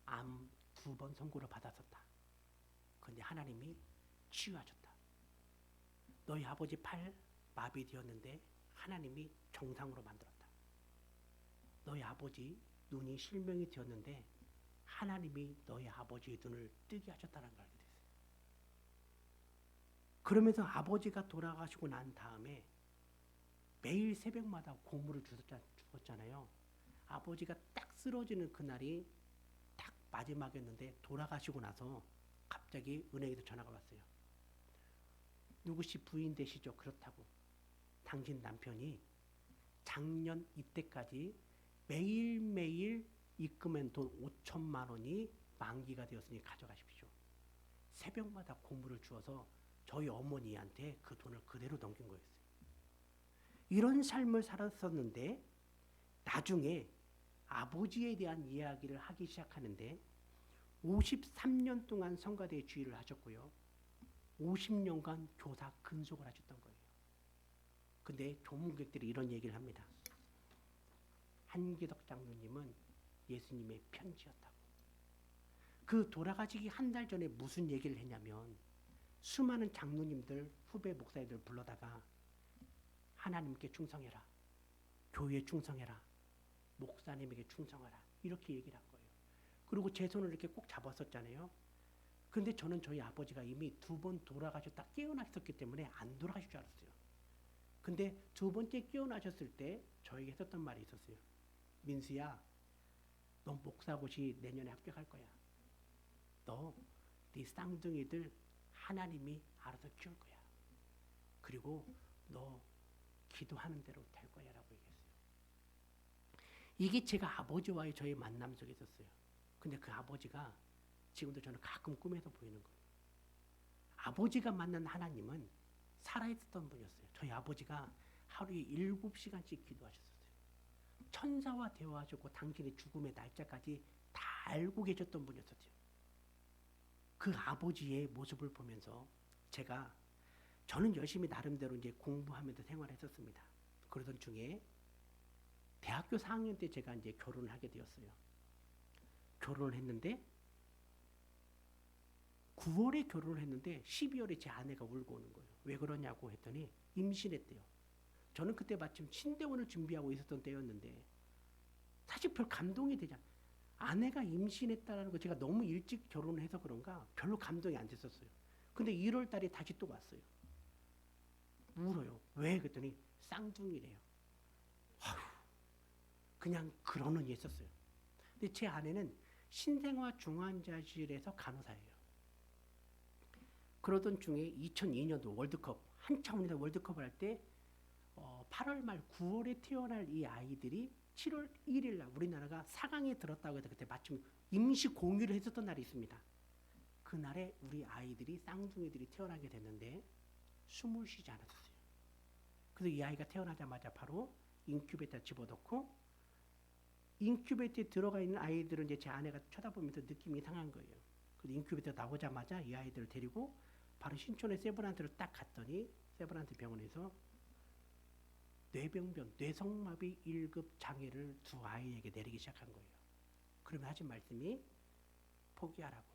암 2번 선고를 받았었다. 그런데 하나님이 치유하셨다. 너희 아버지 팔 마비되었는데 하나님이 정상으로 만들었다. 너희 아버지 눈이 실명이 되었는데 하나님이 너희 아버지의 눈을 뜨게 하셨다는 걸 알게 됐어요. 그러면서 아버지가 돌아가시고 난 다음에 매일 새벽마다 고물을 주었잖아요. 아버지가 딱 쓰러지는 그날이 딱 마지막이었는데 돌아가시고 나서 갑자기 은행에서 전화가 왔어요. 누구시 부인 되시죠? 그렇다고. 당신 남편이 작년 이때까지 매일매일 입금한 돈 5천만 원이 만기가 되었으니 가져가십시오. 새벽마다 고물을 주어서 저희 어머니한테 그 돈을 그대로 넘긴 거였어요. 이런 삶을 살았었는데 나중에 아버지에 대한 이야기를 하기 시작하는데 53년 동안 성가대 주의를 하셨고요. 50년간 교사 근속을 하셨던 거예요. 근데 조문객들이 이런 얘기를 합니다. 한기덕 장로님은 예수님의 편지였다고. 그 돌아가시기 한 달 전에 무슨 얘기를 했냐면 수많은 장로님들, 후배 목사님들 불러다가 하나님께 충성해라. 교회에 충성해라. 목사님에게 충성하라. 이렇게 얘기를 한 거예요. 그리고 제 손을 이렇게 꼭 잡았었잖아요. 근데 저는 저희 아버지가 이미 2번 돌아가셨다 깨어나셨기 때문에 안 돌아가실 줄 알았어요. 근데 2번째 깨어나셨을 때 저에게 했었던 말이 있었어요. 민수야, 너 목사고시 내년에 합격할 거야. 너 네 쌍둥이들 하나님이 알아서 키울 거야. 그리고 너 기도하는 대로 될 거야 라고 얘기했어요. 이게 제가 아버지와의 저의 만남 속에 있었어요. 근데 그 아버지가 지금도 저는 가끔 꿈에서 보이는 거예요. 아버지가 만난 하나님은 살아있었던 분이었어요. 저희 아버지가 하루에 7시간씩 기도하셨어요. 천사와 대화하셨고 당신의 죽음의 날짜까지 다 알고 계셨던 분이었어요. 그 아버지의 모습을 보면서 저는 열심히 나름대로 이제 공부하면서 생활했었습니다. 그러던 중에 대학교 4학년 때 제가 이제 결혼을 하게 되었어요. 결혼을 했는데 9월에 결혼을 했는데 12월에 제 아내가 울고 오는 거예요. 왜 그러냐고 했더니 임신했대요. 저는 그때 마침 신대원을 준비하고 있었던 때였는데 사실 별 감동이 되지 않아요. 아내가 임신했다는 거 제가 너무 일찍 결혼을 해서 그런가 별로 감동이 안 됐었어요. 근데 1월 달에 다시 또 왔어요. 울어요. 왜? 그랬더니 쌍둥이래요. 아휴, 그냥 그러는 게 있었어요. 근데 제 아내는 신생아 중환자실에서 간호사예요. 그러던 중에 2002년도 월드컵, 한참 우리나라 월드컵을 할 때 8월 말 9월에 태어날 이 아이들이 7월 1일 날 우리나라가 4강에 들었다고 해서 그때 마침 임시 공휴를 했었던 날이 있습니다. 그날에 우리 아이들이 쌍둥이들이 태어나게 됐는데 숨을 쉬지 않았어요. 그래서 이 아이가 태어나자마자 바로 인큐베이터에 집어넣고 인큐베이터에 들어가 있는 아이들은 이제 제 아내가 쳐다보면서 느낌이 이상한 거예요. 그래서 인큐베이터 나오자마자 이 아이들을 데리고 바로 신촌의 세브란트를 딱 갔더니 세브란트 병원에서 뇌병변, 뇌성마비 1급 장애를 두 아이에게 내리기 시작한 거예요. 그러면 하신 말씀이 포기하라고.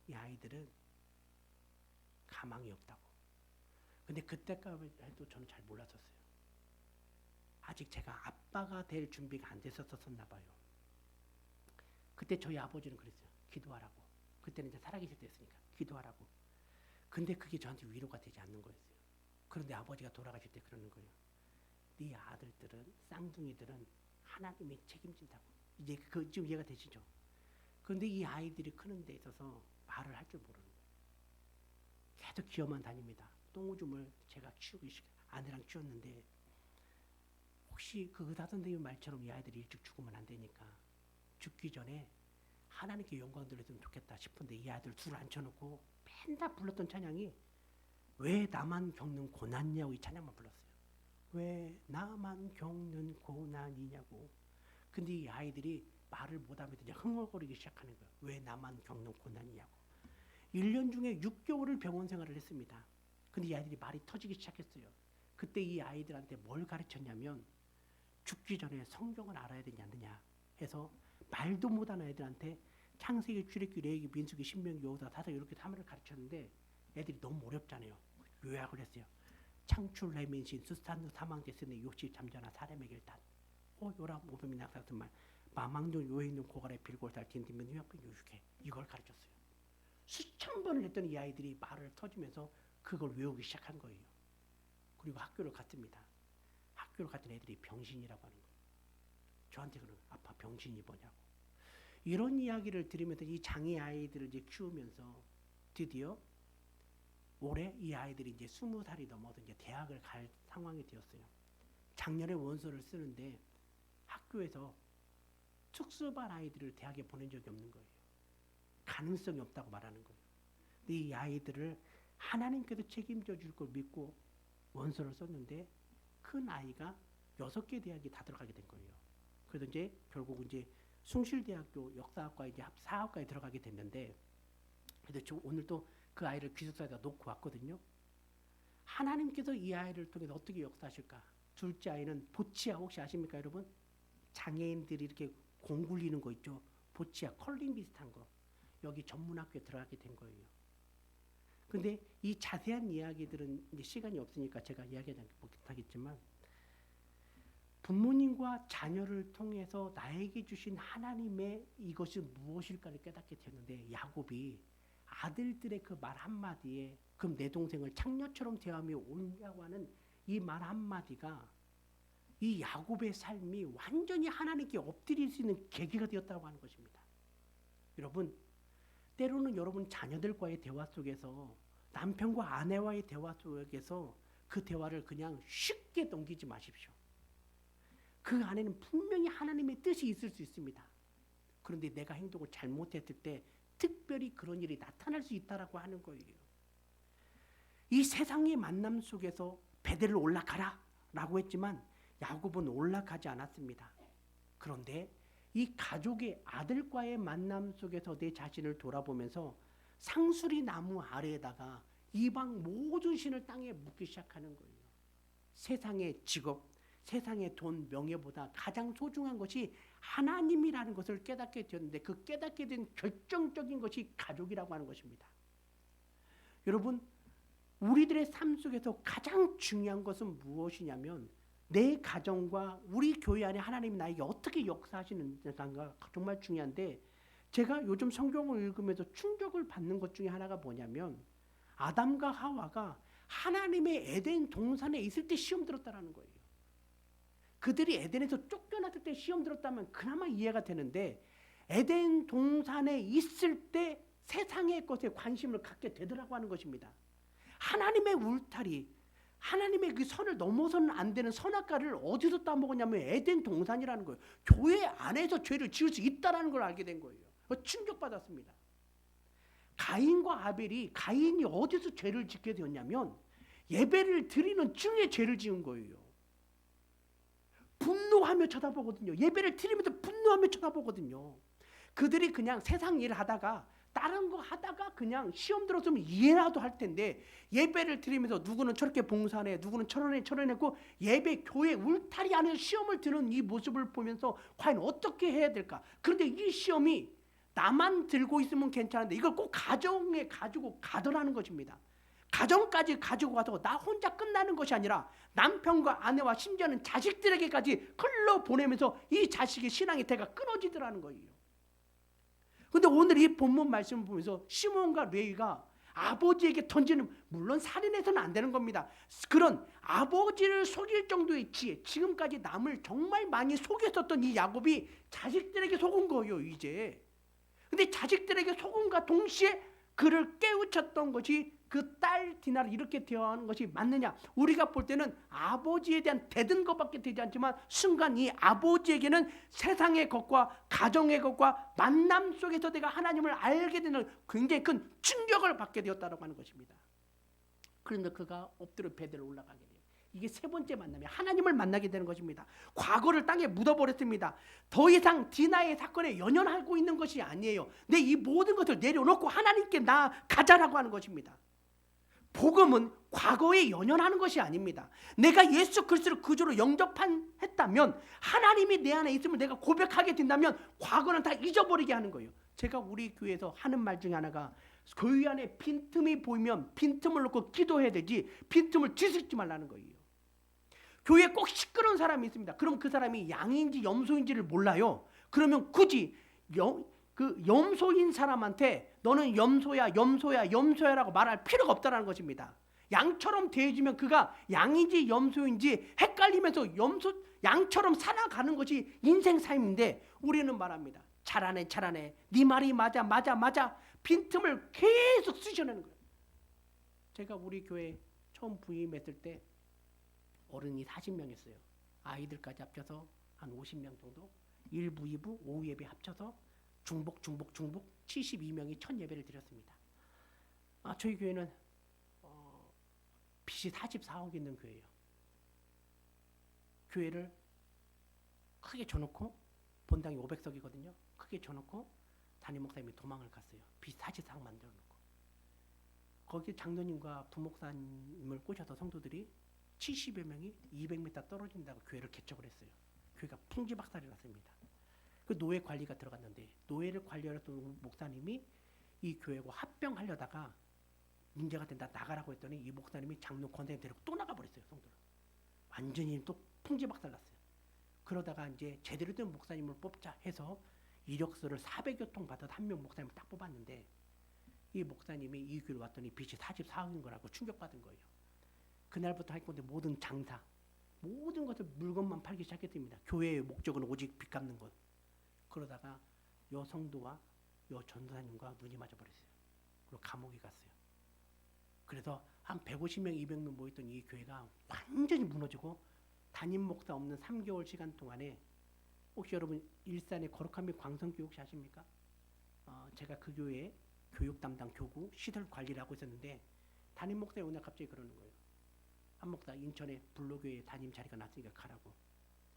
이 아이들은 가망이 없다고. 근데 그때까지 해도 저는 잘 몰랐었어요. 아직 제가 아빠가 될 준비가 안 됐었나 봐요. 그때 저희 아버지는 그랬어요. 기도하라고. 그때는 이제 살아계실 때였으니까 기도하라고. 근데 그게 저한테 위로가 되지 않는 거였어요. 그런데 아버지가 돌아가실 때 그러는 거예요. 네 아들들은 쌍둥이들은 하나님이 책임진다고. 이제 그 지금 이해가 되시죠? 그런데 이 아이들이 크는 데 있어서 말을 할 줄 모르는 거예요. 계속 기어만 다닙니다. 똥오줌을 제가 키우고 아내랑 키웠는데 혹시 그 의사 선생님 말처럼 이 아이들이 일찍 죽으면 안 되니까 죽기 전에 하나님께 영광 돌렸으면 좋겠다 싶은데 이 아이들 둘을 앉혀놓고 맨날 불렀던 찬양이 왜 나만 겪는 고난이냐고 이 찬양만 불렀어요. 왜 나만 겪는 고난이냐고. 근데 이 아이들이 말을 못하면서 이제 흥얼거리기 시작하는 거예요. 왜 나만 겪는 고난이냐고. 1년 중에 6개월을 병원 생활을 했습니다. 근데 이 아이들이 말이 터지기 시작했어요. 그때 이 아이들한테 뭘 가르쳤냐면 죽기 전에 성경을 알아야 되지 않느냐 해서 말도 못하는 애들한테 창세기, 출애굽기, 레위기, 민수기, 신명기, 여호수아, 사사기 이렇게 3일을 가르쳤는데 애들이 너무 어렵잖아요. 요약을 했어요. 창출, 레민신, 수산두, 사망, 제스네, 욕시, 잠자나, 사람의 길단. 요람, 오뱀이 낙사 같은 말. 마망종, 요행종, 고갈의 빌골살, 딘딘면, 휴양병, 요육해. 이걸 가르쳤어요. 수천 번을 했더니 이 아이들이 말을 터주면서 그걸 외우기 시작한 거예요. 그리고 학교를 갔습니다. 학교를 갔던 애들이 병신이라고 하는 거예요. 저한테 그러는 거예요. 아빠 병신이 뭐냐고. 이런 이야기를 들으면서 이 장애 아이들을 이제 키우면서 드디어 올해 이 아이들이 이제 20살이 넘어서 이제 대학을 갈 상황이 되었어요. 작년에 원서를 쓰는데 학교에서 특수반 아이들을 대학에 보낸 적이 없는 거예요. 가능성이 없다고 말하는 거예요. 근데 이 아이들을 하나님께서 책임져 줄 걸 믿고 원서를 썼는데 큰 아이가 6개 대학에 다 들어가게 된 거예요. 그래서 이제 결국 이제 숭실대학교 역사학과 이제 4학과에 들어가게 됐는데 그래서 저 오늘 또 그 아이를 기숙사에다 놓고 왔거든요. 하나님께서 이 아이를 통해서 어떻게 역사하실까? 둘째 아이는 보치아 혹시 아십니까, 여러분? 장애인들이 이렇게 공 굴리는 거 있죠. 보치아 컬링 비슷한 거. 여기 전문학교에 들어가게 된 거예요. 근데 이 자세한 이야기들은 이제 시간이 없으니까 제가 이야기하지 못하겠지만 부모님과 자녀를 통해서 나에게 주신 하나님의 이것이 무엇일까를 깨닫게 되는데 야곱이 아들들의 그 말 한마디에 그럼 내 동생을 창녀처럼 대하며 옳냐고 하는 이 말 한마디가 이 야곱의 삶이 완전히 하나님께 엎드릴 수 있는 계기가 되었다고 하는 것입니다. 여러분, 때로는 여러분 자녀들과의 대화 속에서 남편과 아내와의 대화 속에서 그 대화를 그냥 쉽게 넘기지 마십시오. 그 안에는 분명히 하나님의 뜻이 있을 수 있습니다. 그런데 내가 행동을 잘못했을 때 특별히 그런 일이 나타날 수 있다라고 하는 거예요. 이 세상의 만남 속에서 베델로 올라가라 라고 했지만 야곱은 올라가지 않았습니다. 그런데 이 가족의 아들과의 만남 속에서 내 자신을 돌아보면서 상수리 나무 아래에다가 이방 모든 신을 땅에 묻기 시작하는 거예요. 세상의 직업, 세상의 돈, 명예보다 가장 소중한 것이 하나님이라는 것을 깨닫게 되었는데 그 깨닫게 된 결정적인 것이 가족이라고 하는 것입니다. 여러분, 우리들의 삶 속에서 가장 중요한 것은 무엇이냐면 내 가정과 우리 교회 안에 하나님이 나에게 어떻게 역사하시는가가 정말 중요한데, 제가 요즘 성경을 읽으면서 충격을 받는 것 중에 하나가 뭐냐면 아담과 하와가 하나님의 에덴 동산에 있을 때 시험 들었다라는 거예요. 그들이 에덴에서 쫓겨났을 때 시험 들었다면 그나마 이해가 되는데, 에덴 동산에 있을 때 세상의 것에 관심을 갖게 되더라고 하는 것입니다. 하나님의 울타리, 하나님의 그 선을 넘어서는 안 되는 선악과를 어디서 따먹었냐면 에덴 동산이라는 거예요. 교회 안에서 죄를 지을 수 있다는 걸 알게 된 거예요. 충격받았습니다. 가인과 아벨이, 가인이 어디서 죄를 짓게 되었냐면 예배를 드리는 중에 죄를 지은 거예요. 분노하며 쳐다보거든요. 예배를 드리면서 분노하며 쳐다보거든요. 그들이 그냥 세상 일을 하다가 다른 거 하다가 그냥 시험 들었으면 이해라도 할 텐데, 예배를 드리면서 누구는 저렇게 봉사하네, 누구는 저러고 예배 교회 울타리 안에서 시험을 드는 이 모습을 보면서 과연 어떻게 해야 될까? 그런데 이 시험이 나만 들고 있으면 괜찮은데 이걸 꼭 가정에 가지고 가더라는 것입니다. 가정까지 가지고 가서 나 혼자 끝나는 것이 아니라 남편과 아내와 심지어는 자식들에게까지 흘러보내면서 이 자식의 신앙의 대가 끊어지더라는 거예요. 근데 오늘 이 본문 말씀을 보면서 시몬과 레위가 아버지에게 던지는, 물론 살인해서는 안 되는 겁니다. 그런 아버지를 속일 정도의 지혜, 지금까지 남을 정말 많이 속였었던 이 야곱이 자식들에게 속은 거예요, 이제. 근데 자식들에게 속음과 동시에 그를 깨우쳤던 것이 그 딸 디나를 이렇게 대하는 것이 맞느냐? 우리가 볼 때는 아버지에 대한 대든 것밖에 되지 않지만 순간 이 아버지에게는 세상의 것과 가정의 것과 만남 속에서 내가 하나님을 알게 되는 굉장히 큰 충격을 받게 되었다고 하는 것입니다. 그런데 그가 엎드려 베드로 올라가게 돼요. 이게 세 번째 만남이 하나님을 만나게 되는 것입니다. 과거를 땅에 묻어버렸습니다. 더 이상 디나의 사건에 연연하고 있는 것이 아니에요. 내 이 모든 것을 내려놓고 하나님께 나아가자라고 하는 것입니다. 복음은 과거에 연연하는 것이 아닙니다. 내가 예수 그리스도를 구주로 영접했다면, 하나님이 내 안에 있으면 내가 고백하게 된다면 과거는 다 잊어버리게 하는 거예요. 제가 우리 교회에서 하는 말 중에 하나가, 교회 안에 빈틈이 보이면 빈틈을 놓고 기도해야 되지 빈틈을 뒤집지 말라는 거예요. 교회에 꼭 시끄러운 사람이 있습니다. 그럼 그 사람이 양인지 염소인지를 몰라요. 그러면 굳이 그 염소인 사람한테 너는 염소야라고 말할 필요가 없다는 것입니다. 양처럼 대해주면 그가 양인지 염소인지 헷갈리면서 양처럼 살아가는 것이 인생 삶인데, 우리는 말합니다. 잘하네 네 말이 맞아 빈틈을 계속 쑤셔내는 거예요. 제가 우리 교회 처음 부임했을 때 어른이 40명이었어요. 아이들까지 합쳐서 한 50명 정도, 1부, 2부, 오후 예배 합쳐서 중복 72명이 첫 예배를 드렸습니다. 저희 교회는 빚이 44억 있는 교회예요. 교회를 크게 줘놓고, 본당이 500석이거든요. 크게 줘놓고 담임 목사님이 도망을 갔어요. 빚 44억 만들어놓고. 거기 장로님과 부목사님을 꼬셔서 성도들이 70여 명이 200m 떨어진다고 교회를 개척을 했어요. 교회가 풍지박살이 났습니다. 그 노예 관리가 들어갔는데, 노예를 관리하던 목사님이 이 교회하고 합병하려다가 문제가 된다, 나가라고 했더니 이 목사님이 장로 권사님 데리고 또 나가버렸어요. 성도를 완전히 또 풍지박살 났어요. 그러다가 이제 제대로 된 목사님을 뽑자 해서 이력서를 400여 통 받아서 한 명 목사님을 딱 뽑았는데, 이 목사님이 이 교회로 왔더니 빚이 44억인 거라고 충격받은 거예요. 그날부터 할 건데 모든 장사, 모든 것을 물건만 팔기 시작했습니다. 교회의 목적은 오직 빚 갚는 것. 그러다가 여 성도와 여 전도사님과 눈이 맞아버렸어요. 그리고 감옥에 갔어요. 그래서 한 150명, 200명 모였던 이 교회가 완전히 무너지고, 담임 목사 없는 3개월 시간 동안에, 혹시 여러분 일산의 거룩한 및 광성교회 혹시 아십니까? 제가 그 교회에 교육 담당 교구 시설 관리를 하고 있었는데, 담임 목사님 오늘 갑자기 그러는 거예요. 한 목사 인천에 불로교회 담임 자리가 났으니까 가라고.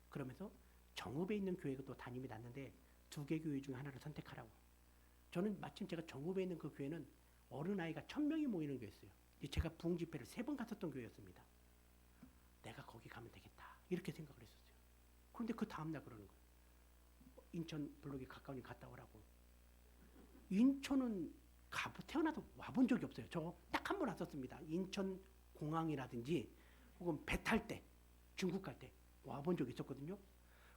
그러면서 정읍에 있는 교회가 또 담임이 났는데 2개 교회 중에 하나를 선택하라고. 저는 마침 제가 정읍에 있는 그 교회는 어린아이가 1000명이 모이는 교회였어요. 제가 부흥 집회를 3번 갔었던 교회였습니다. 내가 거기 가면 되겠다, 이렇게 생각을 했었어요. 그런데 그 다음날 그러는 거예요. 인천 블록이 가까우니 갔다 오라고. 인천은 태어나도 와본 적이 없어요. 저 딱 한 번 왔었습니다. 인천 공항이라든지 혹은 배 탈 때, 중국 갈 때 와본 적이 있었거든요.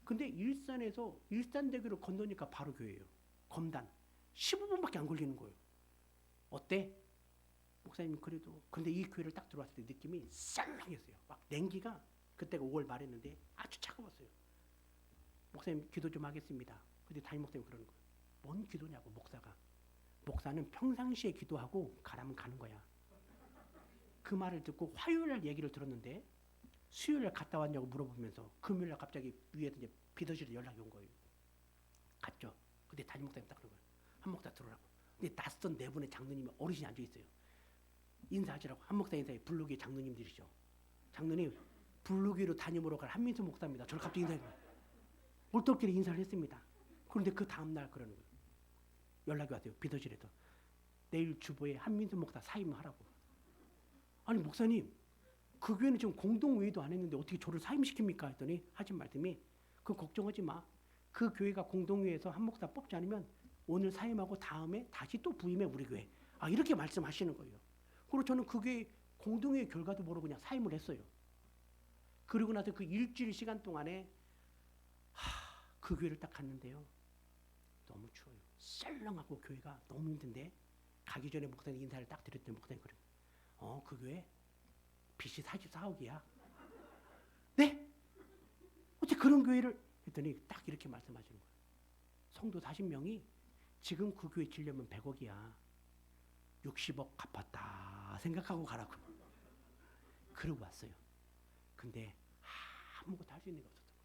근데 일산에서 일산대교를 건너니까 바로 교회예요. 검단. 15분밖에 안 걸리는 거예요. 어때? 목사님 그래도. 근데 이 교회를 딱 들어왔을 때 느낌이 쌀렁했어요. 막 냉기가 그때가 5월 말했는데 아주 차가웠어요. 목사님 기도 좀 하겠습니다. 근데 담임 목사님 그러는 거예요. 뭔 기도냐고 목사가. 목사는 평상시에 기도하고 가라면 가는 거야. 그 말을 듣고 화요일날 얘기를 들었는데 수요일날 갔다 왔냐고 물어보면서 금요일날 갑자기 위에서 이제 비서실에 연락이 온 거예요. 갔죠. 근데 담임 목사님 딱 그런 거예요. 한 목사 들어오라고. 근데 낯선 네 분의 장로님이 어르신이 앉아 있어요. 인사하시라고. 한 목사 인사해. 블루교회 장로님들이죠. 장로님 블루교회로 담임으로 갈 한민수 목사입니다. 저를 갑자기 인사해. 올떨결에 인사를 했습니다. 그런데 그 다음날 그러는 거예요. 연락이 왔어요. 비서실에서. 내일 주보에 한민수 목사 사임하라고. 아니 목사님 그 교회는 지금 공동회의도 안 했는데 어떻게 저를 사임시킵니까? 했더니 하신 말씀이 그 걱정하지 마. 그 교회가 공동회의에서 한 목사 뽑지 않으면 오늘 사임하고 다음에 다시 또 부임해 우리 교회. 이렇게 말씀하시는 거예요. 그리고 저는 그 교회 공동회의 결과도 모르고 그냥 사임을 했어요. 그리고 나서 그 일주일 시간 동안에 그 교회를 딱 갔는데요. 너무 추워요. 썰렁하고 교회가 너무 힘든데 가기 전에 목사님 인사를 딱 드렸더니 목사님 그래요. 그 교회 빚이 44억이야. 네? 어떻게 그런 교회를 했더니 딱 이렇게 말씀하시는 거예요. 성도 40명이 지금 그 교회 지려면 100억이야. 60억 갚았다 생각하고 가라고. 그러고 왔어요. 근데 아무것도 할 수 있는 게 없었던 거예요.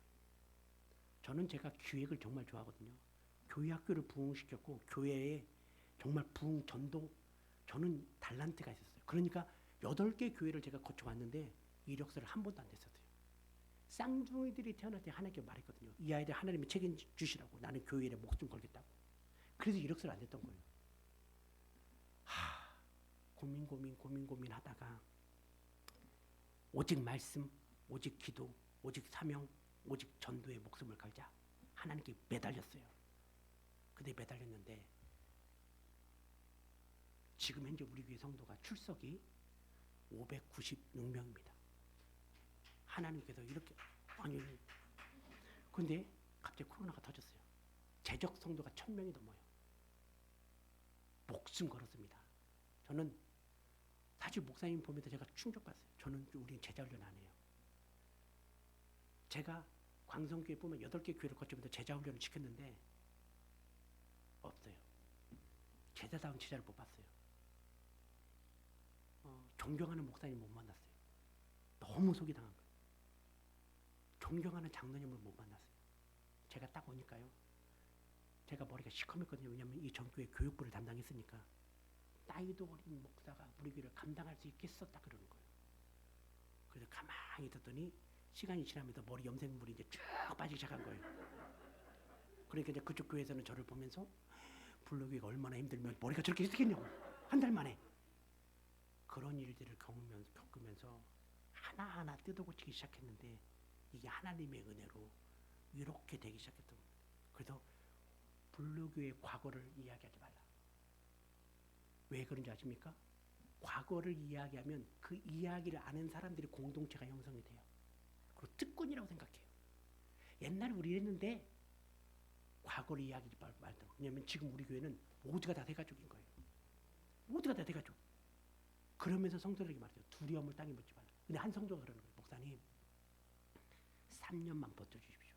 저는 제가 기획을 정말 좋아하거든요. 교회 학교를 부흥시켰고 교회에 정말 부흥 전도 저는 달란트가 있었어요. 그러니까 8개 교회를 제가 거쳐왔는데 이력서를 한 번도 안 냈었어요. 쌍둥이들이 태어날 때 하나님께 말했거든요. 이 아이들 하나님이 책임주시라고. 나는 교회 일에 목숨 걸겠다고. 그래서 이력서를 안 냈던 거예요. 고민 하다가 오직 말씀, 오직 기도, 오직 사명, 오직 전도에 목숨을 걸자. 하나님께 매달렸어요. 근데 매달렸는데 지금 현재 우리 교회 성도가 출석이 596명입니다. 하나님께서 이렇게 근데 갑자기 코로나가 터졌어요. 재적 성도가 1000명이 넘어요. 목숨 걸었습니다. 저는 사실 목사님 보면서 제가 충격받았어요. 저는 우리는 제자훈련 안 해요. 제가 광성교회 보면 8개 교회를 거치면서 제자훈련을 시켰는데 없어요. 제자다운 제자를 못 봤어요. 존경하는 목사님 못 만났어요. 너무 속이 당한 거예요. 존경하는 장로님을 못 만났어요. 제가 딱 오니까요. 제가 머리가 시커멓거든요. 왜냐하면 이 전교회 교육부를 담당했으니까. 나이도 어린 목사가 우리 교회를 감당할 수 있겠어? 딱 그러는 거예요. 그래서 가만히 있었더니 시간이 지나면서 머리 염색물이 이제 쭉 빠지기 시작한 거예요. 그러니까 이제 그쪽 교회에서는 저를 보면서 블로그가 얼마나 힘들면 머리가 저렇게 있겠냐고. 한 달 만에. 그런 일들을 겪으면서 하나하나 뜯어고치기 시작했는데 이게 하나님의 은혜로 이렇게 되기 시작했던 거예요. 그래서 블루교의 과거를 이야기하지 말라. 왜 그런지 아십니까? 과거를 이야기하면 그 이야기를 아는 사람들이 공동체가 형성이 돼요. 그리고 특권이라고 생각해요. 옛날에 우리 이랬는데 과거를 이야기하지 말다. 왜냐하면 지금 우리 교회는 모두가 다 대가족인 거예요. 모두가 다 대가족. 그러면서 성도들에게 말해요. 두려움을 땅에 묻지 말라. 근데 한 성도가 그러는 거예요. 목사님 3년만 버텨주십시오.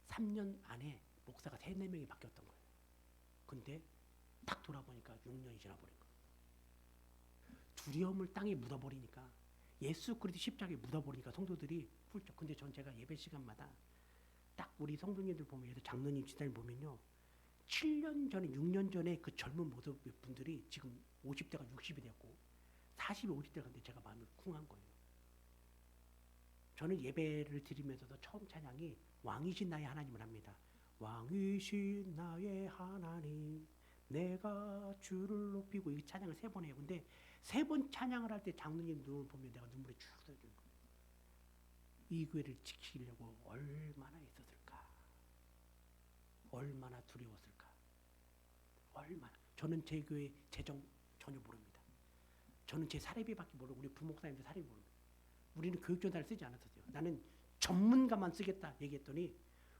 3년 안에 목사가 3-4명이 바뀌었던 거예요. 근데 딱 돌아보니까 6년이 지나버린 거예요. 두려움을 땅에 묻어버리니까 예수 그리스도 십자가에 묻어버리니까 성도들이 훌쩍. 근데 전 제가 예배 시간마다 딱 우리 성도님들 보면 예를 장로님 지사님 보면요. 7년 전에 6년 전에 그 젊은 모습 분들이 지금 50대가 60이 되었고 40이 50대가 됐는데 제가 마음이 쿵한 거예요. 저는 예배를 드리면서도 처음 찬양이 왕이신 나의 하나님을 합니다. 왕이신 나의 하나님 내가 주를 높이고 이 찬양을 3번 해요. 근데 3번 찬양을 할 때 장로님 눈을 보면 내가 눈물이 쭉 쏟아지는 거예요. 이 교회를 지키려고 얼마나 애썼을까. 얼마나 두려웠을까. 얼마나. 저는 제 교회 재정 전혀 모릅니다. 저는 제 사례비밖에 모르고 우리 부목사님들 사례비 모릅니다. 우리는 교육전사를 쓰지 않았어요. 나는 전문가만 쓰겠다 얘기했더니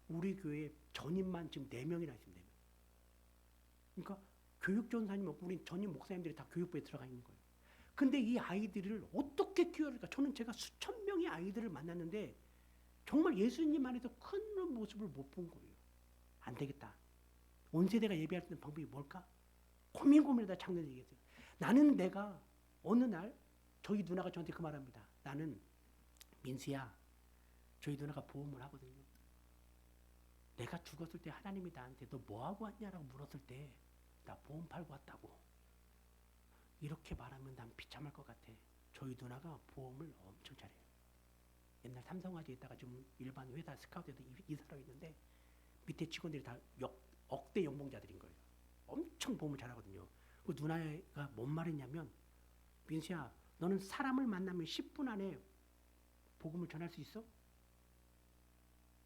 우리 교회 전임만 지금 4명이나 있습니다. 4명. 그러니까 교육전사님 없고 우리 전임 목사님들이 다 교육부에 들어가 있는 거예요. 근데 이 아이들을 어떻게 키워야 저는 제가 수천 명의 아이들을 만났는데 정말 예수님 안에서 큰 모습을 못 본 거예요. 안 되겠다. 온 세대가 예배할 수 있는 방법이 뭘까? 고민하다 작년 얘기했어요. 나는 내가 어느 날 저희 누나가 저한테 그 말합니다. 나는 민수야, 저희 누나가 보험을 하거든요. 내가 죽었을 때 하나님이 나한테 너 뭐하고 왔냐라고 물었을 때 나 보험 팔고 왔다고. 이렇게 말하면 난 비참할 것 같아. 저희 누나가 보험을 엄청 잘해요. 옛날 삼성화재에 있다가 지금 일반 회사 스카우트에서 이사로 있는데 밑에 직원들이 다 억대 연봉자들인 거예요. 엄청 보험을 잘하거든요. 그 누나가 뭔 말했냐면 민수야 너는 사람을 만나면 10분 안에 복음을 전할 수 있어?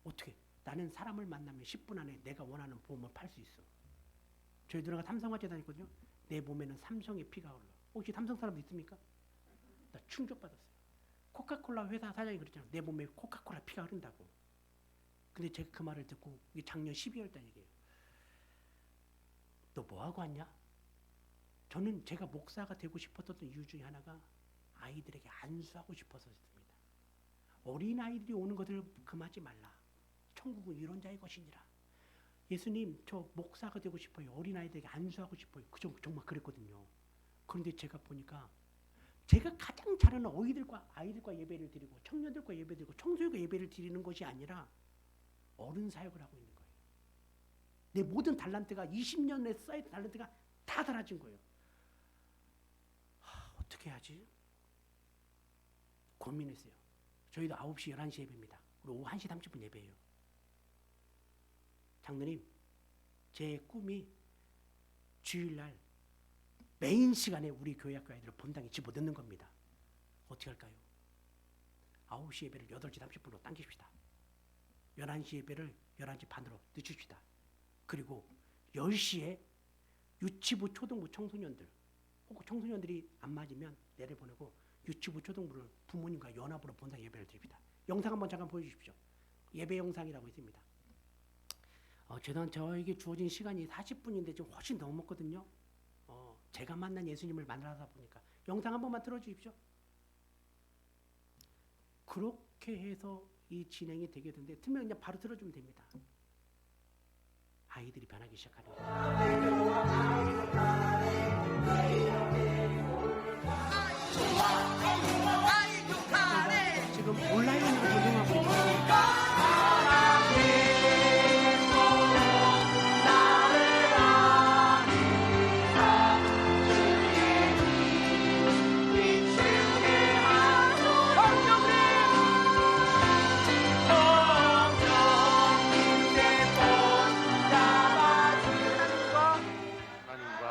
어떻게? 나는 사람을 만나면 10분 안에 내가 원하는 보험을 팔 수 있어. 저희 누나가 삼성화재 다녔거든요. 내 몸에는 삼성의 피가 흘러. 혹시 삼성 사람도 있습니까? 나 충격받았어요. 코카콜라 회사 사장이 그랬잖아요. 내 몸에 코카콜라 피가 흐른다고. 근데 제가 그 말을 듣고 이게 작년 12월 달 얘기예요. 너 뭐하고 왔냐? 저는 제가 목사가 되고 싶었던 이유 중에 하나가 아이들에게 안수하고 싶어서였습니다. 어린아이들이 오는 것을 금하지 말라. 천국은 이런 자의 것이니라. 예수님 저 목사가 되고 싶어요. 어린아이들에게 안수하고 싶어요. 정말 그랬거든요. 그런데 제가 보니까 제가 가장 잘하는 아이들과 예배를 드리고 청년들과 예배 드리고 청소년과 예배를 드리는 것이 아니라 어른 사역을 하고 있는 거예요. 내 모든 달란트가 20년에 쌓인 달란트가 다 사라진 거예요. 어떻게 해야지? 고민했어요. 저희도 9시, 11시 예배입니다. 그리고 오후 1시 30분 예배예요. 장로님, 제 꿈이 주일날 메인 시간에 우리 교회 학교 아이들을 본당에 집어넣는 겁니다. 어떻게 할까요? 9시 예배를 8시 30분으로 당깁시다. 11시 예배를 11시 반으로 늦춥시다. 그리고 10시에 유치부, 초등부 청소년들, 혹 청소년들이 안 맞으면 내려보내고 유치부, 초등부를 부모님과 연합으로 본당 예배를 드립니다. 영상 한번 잠깐 보여주십시오. 예배 영상이라고 있습니다. 저에게 주어진 시간이 40분인데 좀 훨씬 넘었거든요. 제가 만난 예수님을 만나다 보니까 영상 한 번만 틀어주십시오. 그렇게 해서 이 진행이 되게 되는데 틀면 그냥 바로 틀어주면 됩니다. 아이들이 변하기 시작하는 거예요. 지금 온라인으로 방송하고 있거든요.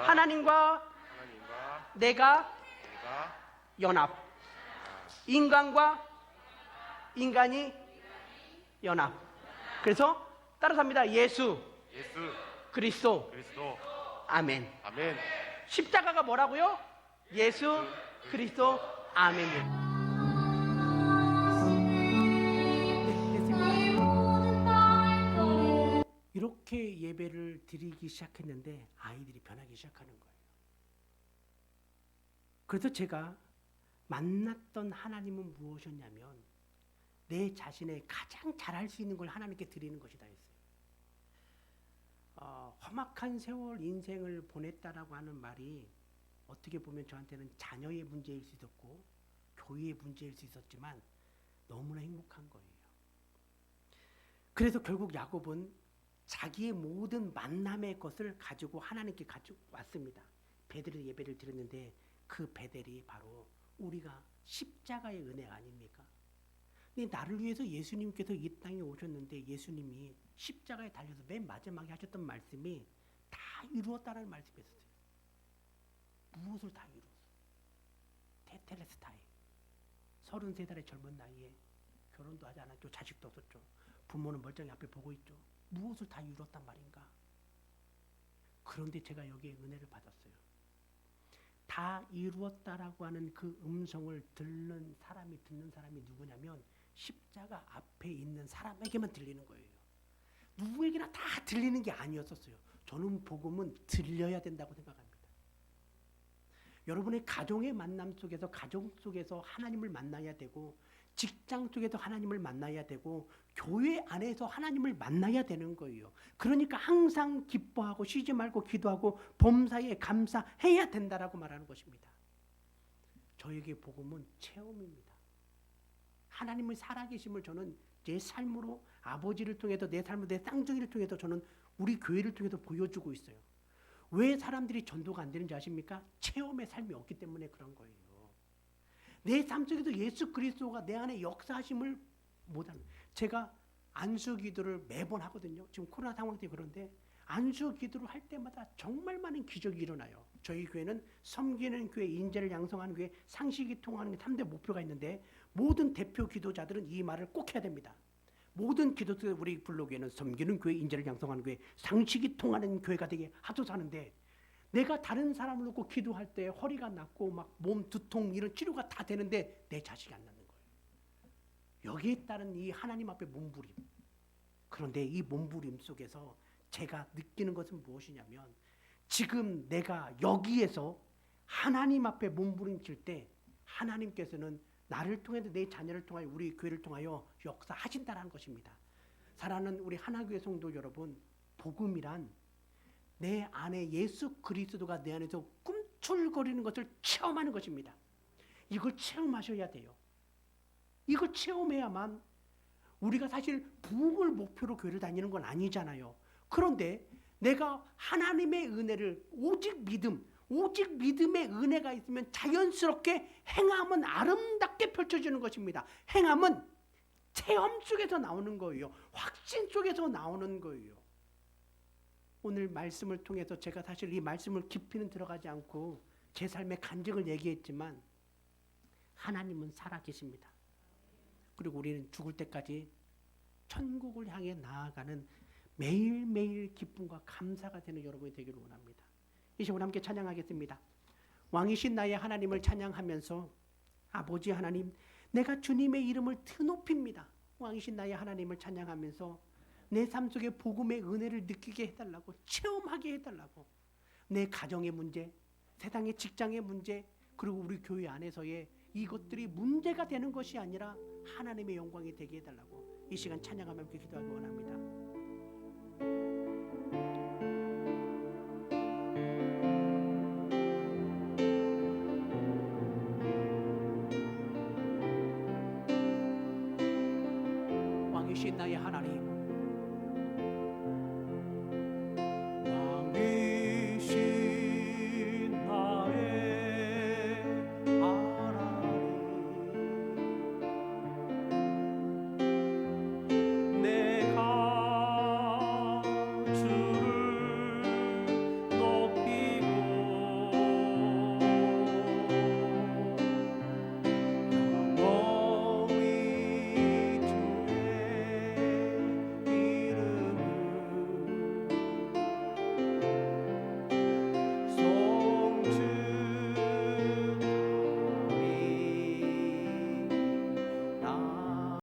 하나님과 내가 연합. 인간과 인간이 연합. 그래서 따라서 합니다. 예수 그리스도. 아멘. 십자가가 뭐라고요? 예수 그리스도. 아멘. 이렇게 예배를 드리기 시작했는데 아이들이 변하기 시작하는 거예요. 그래서 제가 만났던 하나님은 무엇이었냐면 내 자신의 가장 잘할 수 있는 걸 하나님께 드리는 것이다 했어요. 험악한 세월 인생을 보냈다라고 하는 말이 어떻게 보면 저한테는 자녀의 문제일 수 있었고 교회의 문제일 수 있었지만 너무나 행복한 거예요. 그래서 결국 야곱은 자기의 모든 만남의 것을 가지고 하나님께 가지고 왔습니다. 베델의 예배를 드렸는데 그 베델이 바로 우리가 십자가의 은혜 아닙니까? 근데 나를 위해서 예수님께서 이 땅에 오셨는데 예수님이 십자가에 달려서 맨 마지막에 하셨던 말씀이 다 이루었다는 말씀이었어요. 무엇을 다 이루었어? 테텔레스타이. 33살의 젊은 나이에 결혼도 하지 않았죠. 자식도 없었죠. 부모는 멀쩡히 앞에 보고 있죠. 무엇을 다 이뤘단 말인가? 그 그런데 제가 여기에 은혜를 받았어요. 다 이루었다라고 하는 그 음성을 듣는 사람이 누구냐면 십자가 앞에 있는 사람에게만 들리는 거예요. 누구에게나 다 들리는 게 아니었었어요. 저는 복음은 들려야 된다고 생각합니다. 여러분의 가정의 만남 속에서, 가정 속에서 하나님을 만나야 되고, 직장 속에서 하나님을 만나야 되고, 교회 안에서 하나님을 만나야 되는 거예요. 그러니까 항상 기뻐하고 쉬지 말고 기도하고 범사에 감사해야 된다라고 말하는 것입니다. 저에게 복음은 체험입니다. 하나님의 살아계심을 저는 제 삶으로, 아버지를 통해서, 내 삶으로, 내 쌍둥이를 통해서 저는 우리 교회를 통해서 보여주고 있어요. 왜 사람들이 전도가 안 되는지 아십니까? 체험의 삶이 없기 때문에 그런 거예요. 내 삶 속에서 예수 그리스도가 내 안에 역사하심을 못하는. 제가 안수 기도를 매번 하거든요. 지금 코로나 상황 때문에 그런데 안수 기도를 할 때마다 정말 많은 기적이 일어나요. 저희 교회는 섬기는 교회, 인재를 양성하는 교회, 상식이 통하는 게 3대 목표가 있는데 모든 대표 기도자들은 이 말을 꼭 해야 됩니다. 모든 기도자, 우리 블로그에는 섬기는 교회, 인재를 양성하는 교회, 상식이 통하는 교회가 되게 하도사 하는데, 내가 다른 사람을 놓고 기도할 때 허리가 낫고 막 몸 두통 이런 치료가 다 되는데 내 자식이 안 낫는 거예요. 여기에 따른 이 하나님 앞에 몸부림. 그런데 이 몸부림 속에서 제가 느끼는 것은 무엇이냐면, 지금 내가 여기에서 하나님 앞에 몸부림칠 때 하나님께서는 나를 통해서, 내 자녀를 통하여, 우리 교회를 통하여 역사하신다는 것입니다. 사랑하는 우리 하나교회 성도 여러분, 복음이란 내 안에 예수 그리스도가 내 안에서 꿈틀거리는 것을 체험하는 것입니다. 이걸 체험하셔야 돼요. 이걸 체험해야만, 우리가 사실 부흥을 목표로 교회를 다니는 건 아니잖아요. 그런데 내가 하나님의 은혜를, 오직 믿음의 은혜가 있으면 자연스럽게 행함은 아름답게 펼쳐지는 것입니다. 행함은 체험 속에서 나오는 거예요. 확신 속에서 나오는 거예요. 오늘 말씀을 통해서 제가 사실 이 말씀을 깊이는 들어가지 않고 제 삶의 간증을 얘기했지만, 하나님은 살아계십니다. 그리고 우리는 죽을 때까지 천국을 향해 나아가는 매일매일 기쁨과 감사가 되는 여러분이 되기를 원합니다. 이 시간 함께 찬양하겠습니다. 왕이신 나의 하나님을 찬양하면서, 아버지 하나님, 내가 주님의 이름을 드높입니다. 왕이신 나의 하나님을 찬양하면서 내 삶 속에 복음의 은혜를 느끼게 해달라고, 체험하게 해달라고, 내 가정의 문제, 세상의 직장의 문제, 그리고 우리 교회 안에서의 이것들이 문제가 되는 것이 아니라 하나님의 영광이 되게 해달라고 이 시간 찬양하며 함께 기도하기 원합니다. 왕이신 나의 하나님,